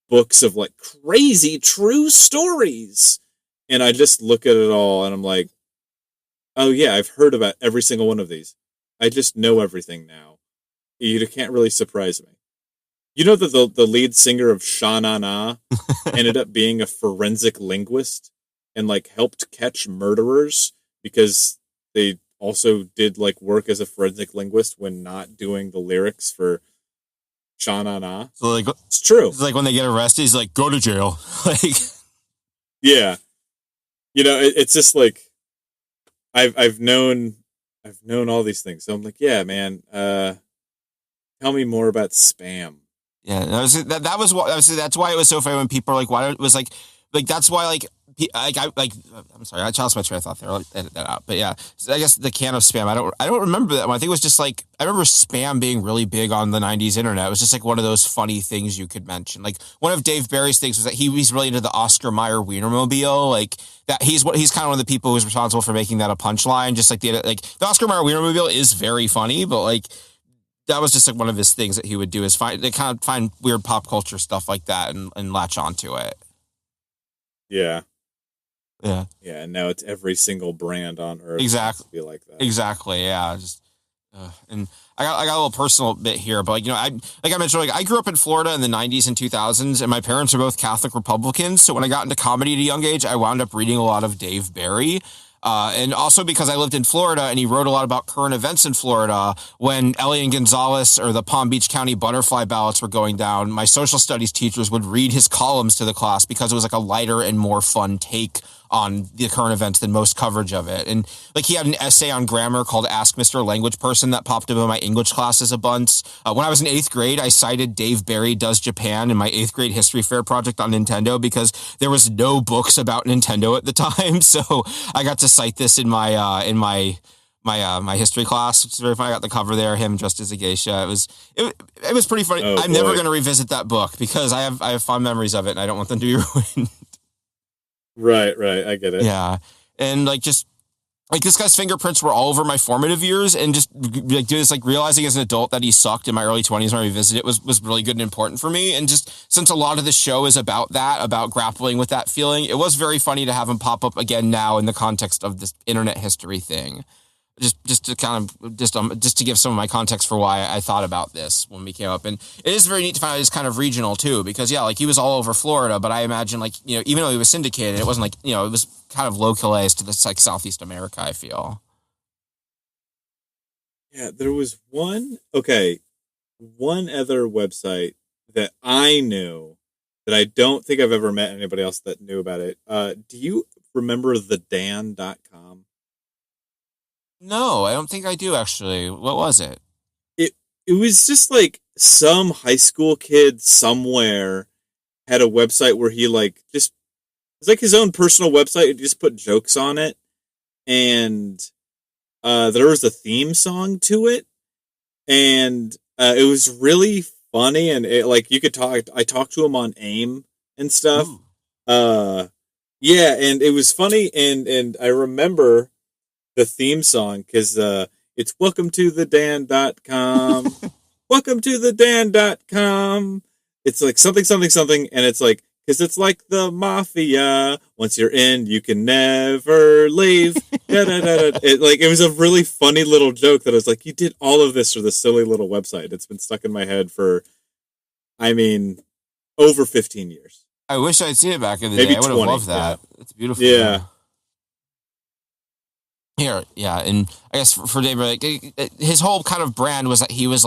books of like crazy true stories. And I just look at it all and I'm like, oh yeah, I've heard about every single one of these. I just know everything now. You can't really surprise me. You know that the lead singer of Sha Na Na ended up being a forensic linguist and like helped catch murderers because they also did like work as a forensic linguist when not doing the lyrics for Sha Na Na.
So like,
it's true.
It's like when they get arrested, he's like, go to jail. Like,
yeah, you know, it's just like I've known all these things. So I'm like, yeah, man. Tell me more about spam.
Yeah, that was what that's why it was so funny when people are like, why it was like that's why I'm sorry, I lost my train of thought there. I'll edit that out. But yeah, I guess the can of spam. I don't remember that one. I think it was just like I remember spam being really big on the '90s internet. It was just like one of those funny things you could mention. Like one of Dave Barry's things was that he's really into the Oscar Mayer Wienermobile. Like that he's kind of one of the people who's responsible for making that a punchline. Just like the Oscar Mayer Wienermobile is very funny, but like. That was just like one of his things that he would do is find weird pop culture stuff like that and latch onto it.
Yeah.
Yeah.
Yeah. And now it's every single brand on earth.
Exactly.
Be like that.
Exactly. Yeah. And I got a little personal bit here, but I mentioned, I grew up in Florida in the 90s and 2000s, and my parents are both Catholic Republicans. So when I got into comedy at a young age, I wound up reading a lot of Dave Barry. And also because I lived in Florida and he wrote a lot about current events in Florida when Elian Gonzalez or the Palm Beach County butterfly ballots were going down, my social studies teachers would read his columns to the class because it was like a lighter and more fun take on the current events than most coverage of it. And like he had an essay on grammar called Ask Mr. Language Person that popped up in my English classes a bunch. When I was in 8th grade, I cited Dave Barry Does Japan in my 8th grade history fair project on Nintendo because there was no books about Nintendo at the time. So I got to cite this in my history class. It's very funny. I got the cover there, him dressed as a geisha. It was pretty funny. I'm never going to revisit that book because I have fond memories of it and I don't want them to be ruined.
Right. I get it.
Yeah. And this guy's fingerprints were all over my formative years, and just realizing as an adult that he sucked in my early 20s when I revisited it was really good and important for me. And just since a lot of the show is about grappling with that feeling, it was very funny to have him pop up again now in the context of this internet history thing. Just to give some of my context for why I thought about this when we came up. And it is very neat to find out it's kind of regional too, because he was all over Florida, but I imagine even though he was syndicated, it wasn't it was kind of localized to this Southeast America, I feel.
Yeah, there was one other website that I knew that I don't think I've ever met anybody else that knew about it. Do you remember thedan.com?
No, I don't think I do, actually. What was it?
It was just like some high school kid somewhere had a website where he it's like his own personal website. He just put jokes on it. And there was a theme song to it. And it was really funny. And you could talk. I talked to him on AIM and stuff. Yeah, and it was funny. And I remember the theme song because it's welcome to the dan.com. Welcome to the dan.com. It's like something, and it's like, because it's like the mafia. Once you're in, you can never leave. It was a really funny little joke that I was like, you did all of this for this silly little website. It's been stuck in my head for, over 15 years.
I wish I'd seen it back in the
Maybe
day. I would have loved that. Yeah. It's beautiful.
Yeah.
Here, yeah, and I guess for David, his whole kind of brand was that he was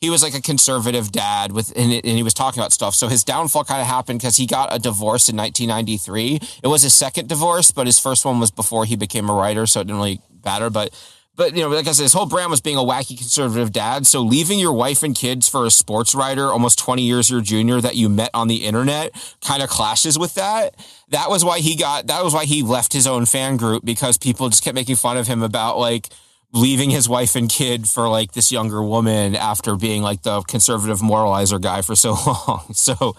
he was like a conservative dad and he was talking about stuff. So his downfall kind of happened because he got a divorce in 1993. It was his second divorce, but his first one was before he became a writer, so it didn't really matter. But But, like I said, his whole brand was being a wacky conservative dad. So leaving your wife and kids for a sports writer almost 20 years your junior that you met on the internet kind of clashes with that. That was why he left his own fan group, because people just kept making fun of him about like leaving his wife and kid for like this younger woman after being like the conservative moralizer guy for so long. So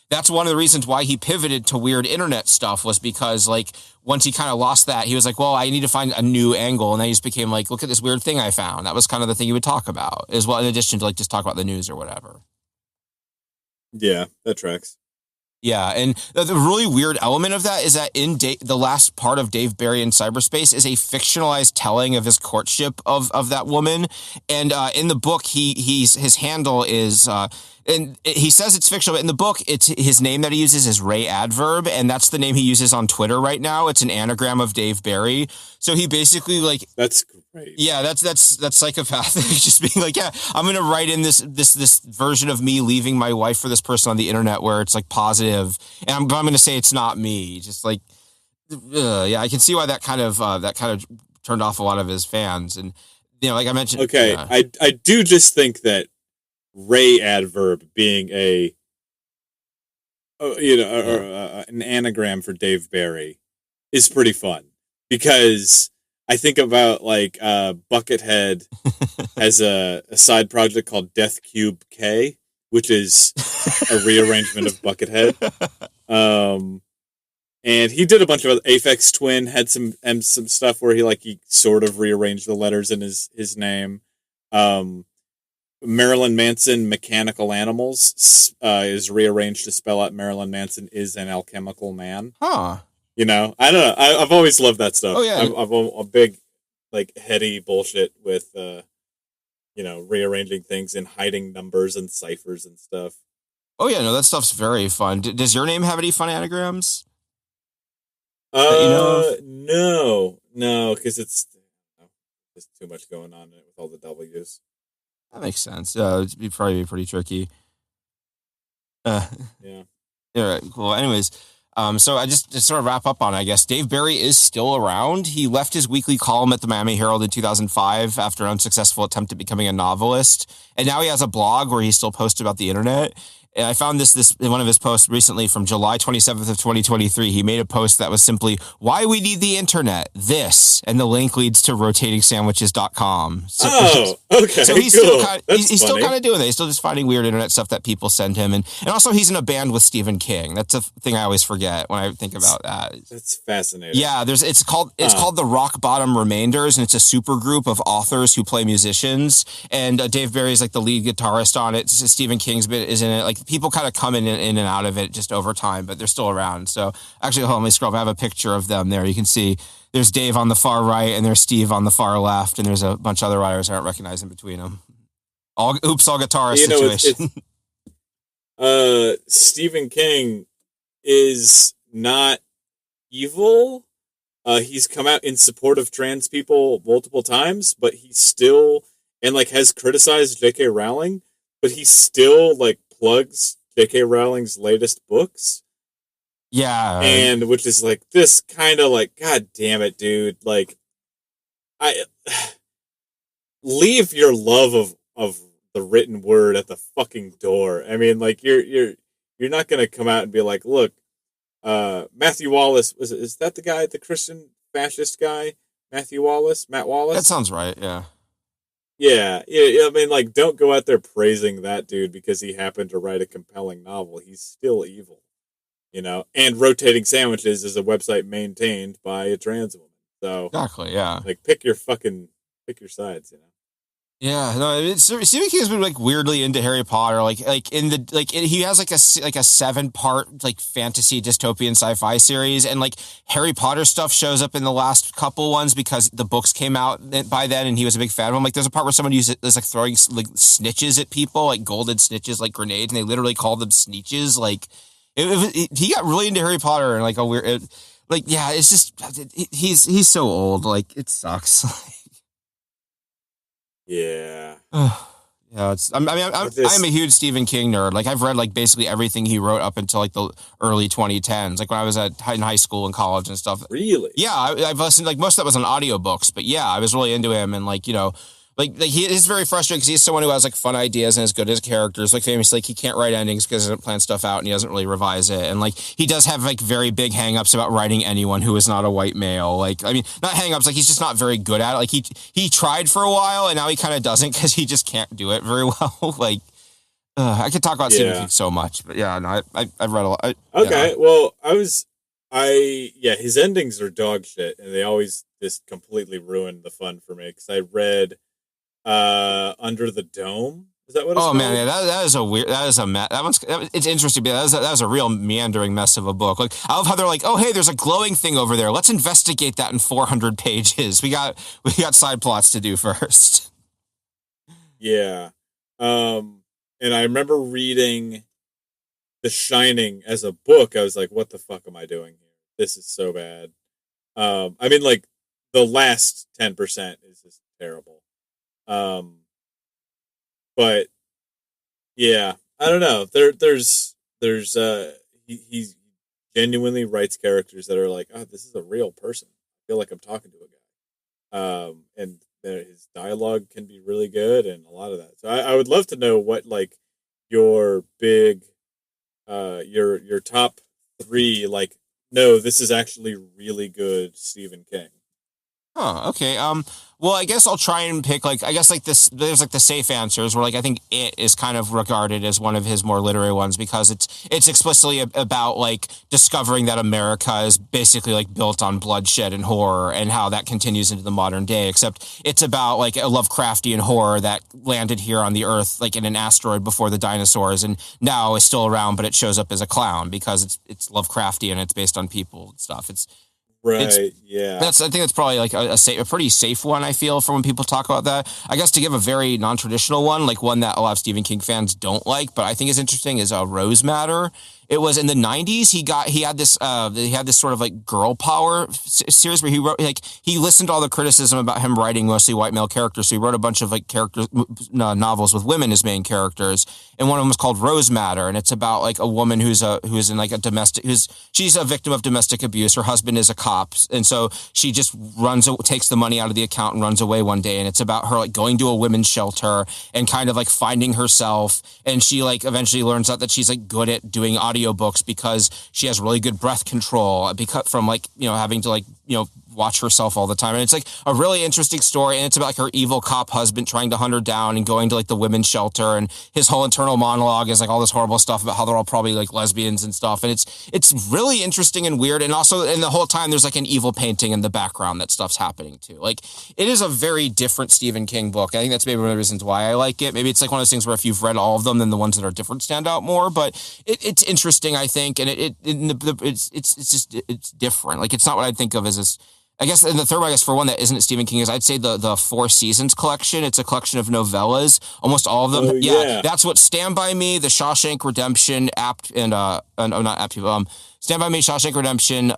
that's one of the reasons why he pivoted to weird internet stuff, was because like once he kind of lost that, he was like, well, I need to find a new angle. And then he just became like, look at this weird thing I found. That was kind of the thing he would talk about as well, in addition to like just talk about the news or whatever.
Yeah, that tracks.
Yeah, and the really weird element of that is that in the last part of Dave Barry in cyberspace is a fictionalized telling of his courtship of that woman. And in the book, his handle is... and he says it's fictional, but in the book, it's his name that he uses is Ray Adverb, and that's the name he uses on Twitter right now. It's an anagram of Dave Barry. So he basically like... That's great. Yeah, that's psychopathic. Just being like, yeah, I'm going to write in this version of me leaving my wife for this person on the internet where it's like positive, and I'm going to say it's not me. Just like, yeah, I can see why that kind of turned off a lot of his fans. And, like I mentioned...
Okay, I do just think that Ray Adverb being an anagram for Dave Barry is pretty fun, because I think about like Buckethead has a side project called Death Cube K, which is a rearrangement of Buckethead. And he did a bunch of Aphex Twin had some stuff where he sort of rearranged the letters in his name. Marilyn Manson Mechanical Animals is rearranged to spell out Marilyn Manson is an alchemical man.
Huh.
I don't know. I've always loved that stuff.
Oh, yeah.
I'm a big, heady bullshit with, rearranging things and hiding numbers and ciphers and stuff.
Oh, yeah. No, that stuff's very fun. Does your name have any fun anagrams?
No, because it's too much going on with all the W's.
That makes sense. It'd probably be pretty tricky.
Yeah.
All right, cool. Anyways, so I just to sort of wrap up on, I guess, Dave Barry is still around. He left his weekly column at the Miami Herald in 2005 after an unsuccessful attempt at becoming a novelist. And now he has a blog where he still posts about the internet. And I found this in one of his posts recently from July 27th of 2023. He made a post that was simply, why we need the internet, this, and the link leads to rotatingsandwiches.com. So,
okay,
so he's
cool.
still kind of doing that. He's still just finding weird internet stuff that people send him. And also he's in a band with Stephen King. That's a thing I always forget when I think about that.
That's fascinating.
Yeah, it's called the Rock Bottom Remainders, and it's a super group of authors who play musicians. And Dave Barry is like the lead guitarist on it. Stephen King's bit is in it. Like, people kind of come in and out of it just over time, but they're still around. So actually, hold on, let me scroll up. I have a picture of them there. You can see there's Dave on the far right and there's Steve on the far left, and there's a bunch of other writers I don't recognize in between them. All guitarist situation.
Stephen King is not evil. He's come out in support of trans people multiple times, but he still has criticized J.K. Rowling, but he still plugs J.K. Rowling's latest books.
Yeah.
And which is this kind of God damn it, dude. I leave your love of the written word at the fucking door. I mean, you're not gonna come out and be like, look, Matthew Wallace is that the guy, the Christian fascist guy? Matt Wallace?
That sounds right, yeah.
Yeah, I mean, don't go out there praising that dude because he happened to write a compelling novel. He's still evil, And Rotating Sandwiches is a website maintained by a trans woman. So
exactly, yeah.
Pick your sides,
Yeah, no, Stephen King's been weirdly into Harry Potter. He has a 7-part fantasy dystopian sci-fi series, and Harry Potter stuff shows up in the last couple ones because the books came out by then, and he was a big fan of them. There's a part where someone is throwing snitches at people, golden snitches, grenades, and they literally call them sneeches. He got really into Harry Potter and a weird, yeah, it's just he's so old, it sucks.
Yeah.
Yeah, I'm a huge Stephen King nerd. Like, I've read like basically everything he wrote up until like the early 2010s. Like when I was in high school and college and stuff.
Really?
Yeah, I've listened, like most of that was on audiobooks, but yeah, I was really into him. And like, he is very frustrating because he's someone who has like fun ideas and is good as characters. Like famously, like he can't write endings because he doesn't plan stuff out and he doesn't really revise it. And like he does have like very big hangups about writing anyone who is not a white male. Like, I mean, not hangups, like he's just not very good at it. Like he tried for a while and now he kind of doesn't because he just can't do it very well. Like, I could talk about Stephen King so much, but yeah, no, I've read a lot.
Okay, well, his endings are dog shit, and they always just completely ruin the fun for me. Because I read Under the Dome. Is that what it's called?
Man, yeah, that is it's interesting. But that was a real meandering mess of a book. Like, I love how they're like, oh, hey, there's a glowing thing over there. Let's investigate that in 400 pages. We got side plots to do first.
Yeah. And I remember reading The Shining as a book. I was like, what the fuck am I doing here? This is so bad. I mean, like, the last 10% is just terrible. But yeah, I don't know. He genuinely writes characters that are like, oh, this is a real person. I feel like I'm talking to a guy. And his dialogue can be really good and a lot of that. So I would love to know what like your big, your top 3, like, no, this is actually really good Stephen King.
Huh, okay. Well, I guess I'll try and pick, like, I guess, like, there's, like, the safe answers, where, like, I think It is kind of regarded as one of his more literary ones, because it's explicitly about, like, discovering that America is basically, like, built on bloodshed and horror, and how that continues into the modern day, except it's about, like, a Lovecraftian horror that landed here on the Earth, like, in an asteroid before the dinosaurs, and now is still around, but it shows up as a clown, because it's Lovecraftian, it's based on people and stuff.
Right. Yeah.
I think that's probably like a pretty safe one, I feel, for when people talk about that. I guess to give a very non-traditional one, like one that a lot of Stephen King fans don't like, but I think is interesting, is Rose Matter. It was in the 90s. He had this sort of like girl power series where he wrote, like, he listened to all the criticism about him writing mostly white male characters. So he wrote a bunch of like novels with women as main characters. And one of them was called Rose Matter. And it's about like a woman who's in like a domestic, she's a victim of domestic abuse. Her husband is a cop. And so she just takes the money out of the account and runs away one day. And it's about her like going to a women's shelter and kind of like finding herself. And she like eventually learns out that she's like good at doing audiobooks because she has really good breath control because from like, having to like, watch herself all the time. And it's like a really interesting story. And it's about like her evil cop husband trying to hunt her down and going to like the women's shelter. And his whole internal monologue is like all this horrible stuff about how they're all probably like lesbians and stuff. And it's really interesting and weird. And also, and the whole time there's like an evil painting in the background that stuff's happening too. Like, it is a very different Stephen King book. I think that's maybe one of the reasons why I like it. Maybe it's like one of those things where if you've read all of them, then the ones that are different stand out more. But it's interesting, I think. And it's different. Like, it's not what I'd think of as this. I guess, and the third one, I guess, for one that isn't Stephen King, is I'd say the Four Seasons collection. It's a collection of novellas, almost all of them.
Oh, yeah.
That's what Stand By Me, The Shawshank Redemption, not Apt People. Stand By Me, Shawshank Redemption,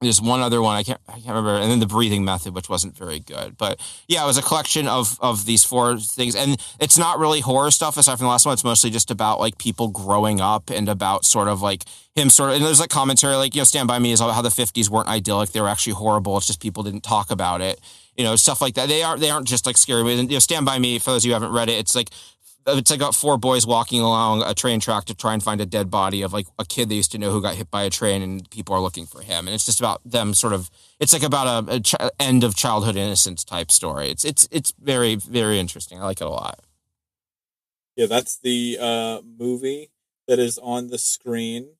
there's one other one I can't remember, and then The Breathing Method, which wasn't very good. But yeah, it was a collection of these 4 things, and it's not really horror stuff aside from the last one. It's mostly just about like people growing up and about sort of like him and there's like commentary like, Stand By Me is about how the 50s weren't idyllic; they were actually horrible. It's just people didn't talk about it, stuff like that. They aren't just like scary. And Stand By Me, for those of you who haven't read it, it's like about 4 boys walking along a train track to try and find a dead body of like a kid they used to know who got hit by a train, and people are looking for him. And it's just about them it's like about a end of childhood innocence type story. It's very, very interesting. I like it a lot.
Yeah, that's the movie that is on the screen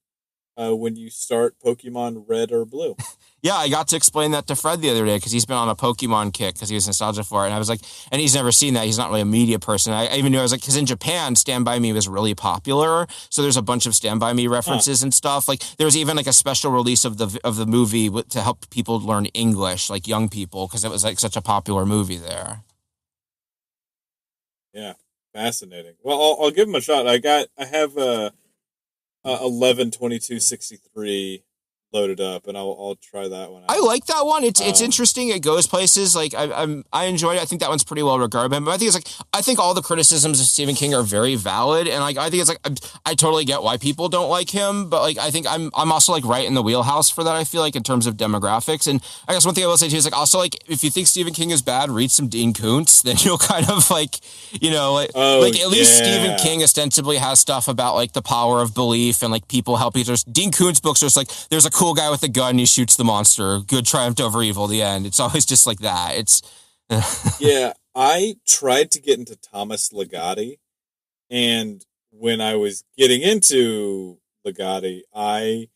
when you start Pokemon Red or Blue.
Yeah, I got to explain that to Fred the other day because he's been on a Pokemon kick because he was nostalgic for it. And I was like, and he's never seen that. He's not really a media person. I even knew, I was like, because in Japan, Stand By Me was really popular. So there's a bunch of Stand By Me references and stuff. Like, there was even like a special release of the movie to help people learn English, like young people, because it was like such a popular movie there.
Yeah, fascinating. Well, I'll give him a shot. I have 11/22/63 loaded up, and I'll try that one out.
I like that one. It's interesting. It goes places. Like I enjoyed it. I think that one's pretty well regarded. But I think I think all the criticisms of Stephen King are very valid, and like I think I totally get why people don't like him. But like I think I'm also like right in the wheelhouse for that. I feel like in terms of demographics. And I guess one thing I will say too is like also like if you think Stephen King is bad, read some Dean Koontz. Then you'll kind of like at least Stephen King ostensibly has stuff about like the power of belief and like people helping others. Dean Koontz books are just like there's a cool guy with a gun, he shoots the monster, good triumphed over evil, the end. It's always just like that. It's
yeah, I tried to get into Thomas Ligotti, and when I was getting into Ligotti, I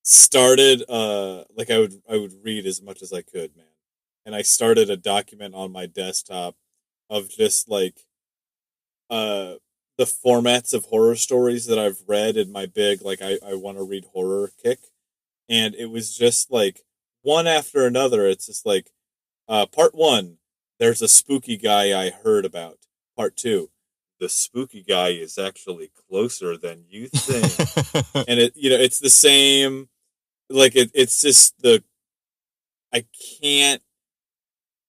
started I would read as much as I could, man. And I started a document on my desktop of just like the formats of horror stories that I've read in my big I want to read horror kick. And it was just like one after another. It's just like part 1, there's a spooky guy I heard about. Part 2, the spooky guy is actually closer than you think. And it's the same. Like it's just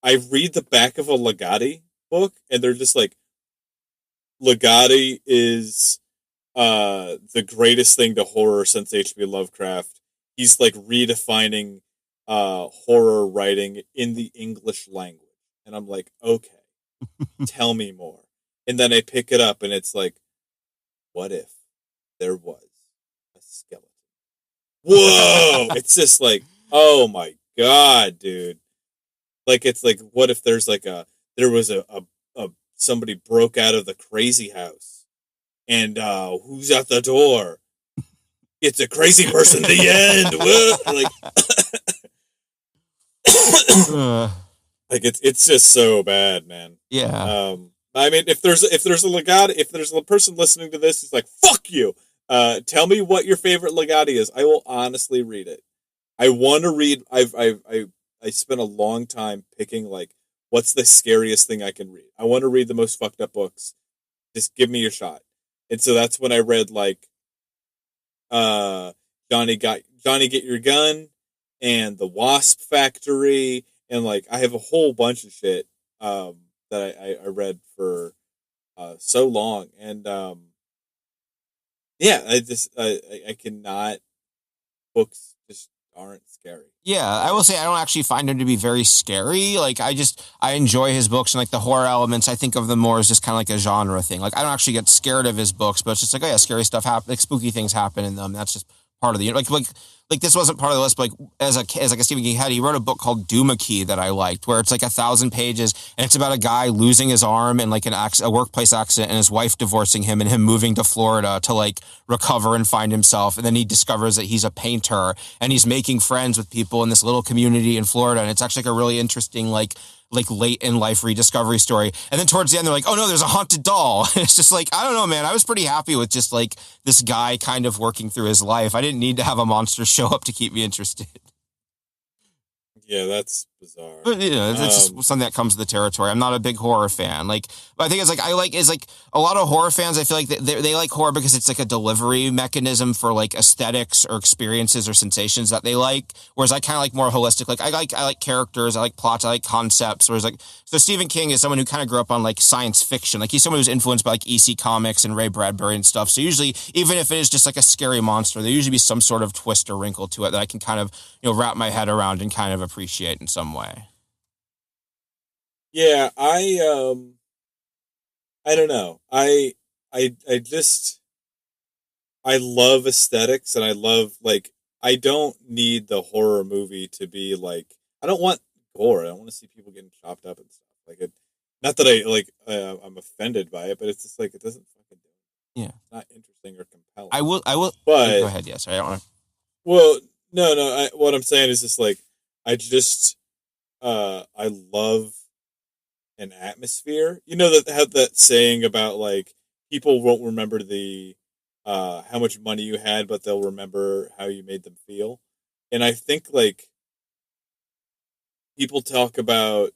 I read the back of a Ligotti book, and they're just like, Ligotti is the greatest thing to horror since H.P. Lovecraft. He's like redefining horror writing in the English language. And I'm like, okay, tell me more. And then I pick it up and it's like, what if there was a skeleton? Whoa! It's just like, oh my God, dude. Like, it's like, what if there's like there was a somebody broke out of the crazy house and who's at the door? It's a crazy person. The end. Like it's just so bad, man.
Yeah.
I mean, if there's a Ligotti, if there's a person listening to this, it's like, fuck you. Tell me what your favorite Ligotti is. I will honestly read it. I want to read. I spent a long time picking like what's the scariest thing I can read. I want to read the most fucked up books. Just give me your shot. And so that's when I read like Johnny Get Your Gun and The Wasp Factory, and like I have a whole bunch of shit that I read for so long, and yeah, I cannot. Books just aren't scary.
Yeah, I will say I don't actually find him to be very scary. Like I enjoy his books, and like the horror elements, I think of them more as just kind of like a genre thing. Like I don't actually get scared of his books, but it's just like, oh yeah, scary stuff happen, like spooky things happen in them. That's just part of the like this wasn't part of the list, but like as like a Stephen King head, he wrote a book called Doomakey that I liked, where it's like 1,000 pages, and it's about a guy losing his arm in like a workplace accident, and his wife divorcing him, and him moving to Florida to like recover and find himself, and then he discovers that he's a painter, and he's making friends with people in this little community in Florida, and it's actually like a really interesting like late in life rediscovery story. And then towards the end, they're like, oh no, there's a haunted doll. It's just like, I don't know, man. I was pretty happy with just like this guy kind of working through his life. I didn't need to have a monster show up to keep me interested.
Yeah, that's bizarre.
But that's just something that comes with the territory. I'm not a big horror fan. Like, but I think it's like a lot of horror fans. I feel like they like horror because it's like a delivery mechanism for like aesthetics or experiences or sensations that they like. Whereas I kind of like more holistic. Like I like characters. I like plots. I like concepts. Whereas like so Stephen King is someone who kind of grew up on like science fiction. Like he's someone who's influenced by like EC Comics and Ray Bradbury and stuff. So usually, even if it is just like a scary monster, there usually be some sort of twist or wrinkle to it that I can kind of wrap my head around and kind of appreciate in some way.
Yeah, I don't know. I just I love aesthetics, and I love like I don't need the horror movie to be like I don't want gore. I don't want to see people getting chopped up and stuff. Like it, not that I like I'm offended by it, but it's just like it doesn't fucking do it.
Yeah,
it's not interesting or compelling.
I will.
But
go ahead. Yeah, sorry, I don't want to.
Well, no. What I'm saying is just like I just I love an atmosphere. You know that have that saying about like people won't remember the how much money you had, but they'll remember how you made them feel. And I think like people talk about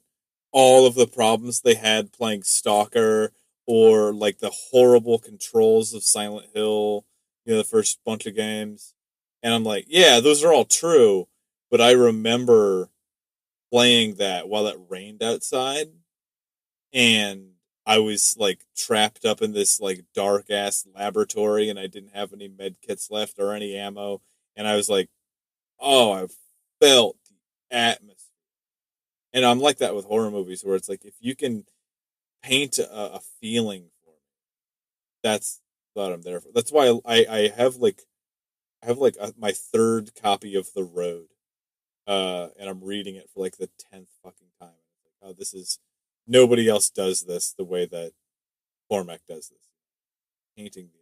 all of the problems they had playing Stalker or like the horrible controls of Silent Hill, the first bunch of games. And I'm like, yeah, those are all true. But I remember playing that while it rained outside. And I was like trapped up in this like dark ass laboratory and I didn't have any med kits left or any ammo. And I was like, oh, I felt the atmosphere. And I'm like that with horror movies where it's like, if you can paint a feeling for me, that's what I'm there for. That's why I have my third copy of The Road. And I'm reading it for like the 10th fucking time. Oh, this is, nobody else does this the way that Cormac does this. Painting the.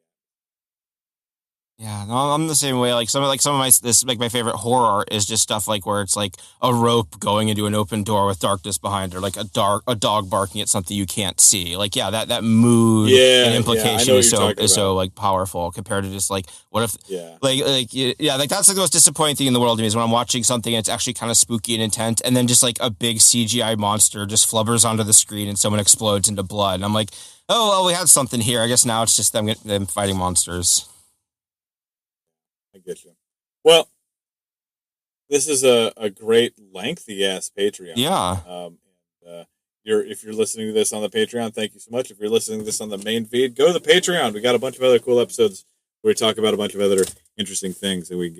Yeah, no, I'm the same way. Like some of my favorite horror art is just stuff like where it's like a rope going into an open door with darkness behind, or like a dog barking at something you can't see. Like, yeah, that mood and implication is so like powerful compared to just like what if like that's like the most disappointing thing in the world to me is when I'm watching something and it's actually kind of spooky and intent, and then just like a big CGI monster just flubbers onto the screen and someone explodes into blood. And I'm like, oh well, we had something here. I guess now it's just them fighting monsters.
I get you. Well, this is a great lengthy ass Patreon.
Yeah.
If you're listening to this on the Patreon, thank you so much. If you're listening to this on the main feed, go to the Patreon. We got a bunch of other cool episodes where we talk about a bunch of other interesting things that we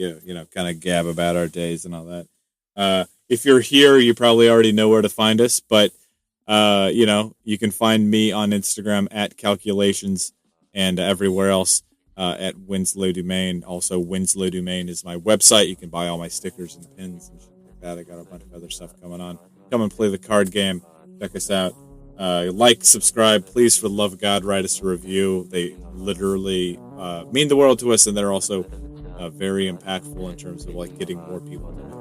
kind of gab about our days and all that. If you're here, you probably already know where to find us, but you can find me on Instagram at calculations and everywhere else. At Winslow Domain. Also, Winslow Domain is my website. You can buy all my stickers and pins and shit like that. I got a bunch of other stuff coming on. Come and play the card game. Check us out. Like, subscribe. Please, for the love of God, write us a review. They literally mean the world to us, and they're also very impactful in terms of like getting more people to know.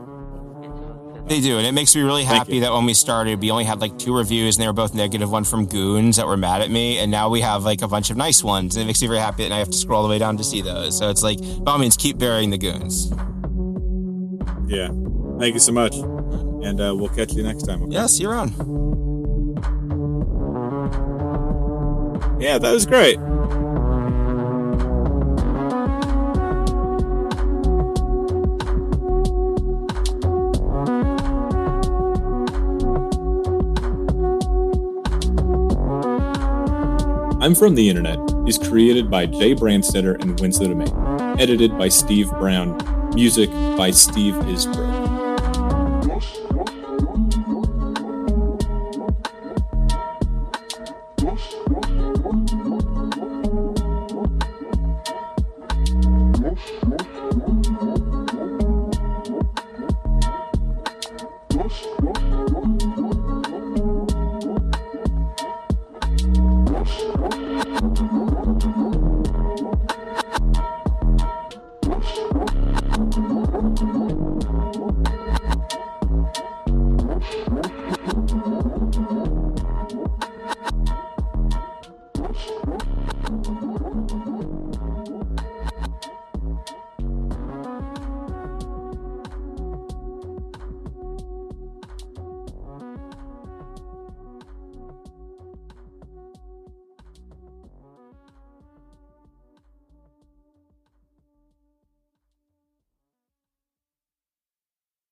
They do, and it makes me really happy that when we started, we only had like 2 reviews, and they were both negative. One from goons that were mad at me, and now we have like a bunch of nice ones, and it makes me very happy that I have to scroll all the way down to see those. So it's like, by all means, keep burying the goons.
Yeah, thank you so much, and we'll catch you next time. Okay?
Yeah, see you around.
Yeah, that was great. I'm From the Internet is created by Jaybrandstetter and Winslow Domain. Edited by Steve Brown. Music by Steve Isbro.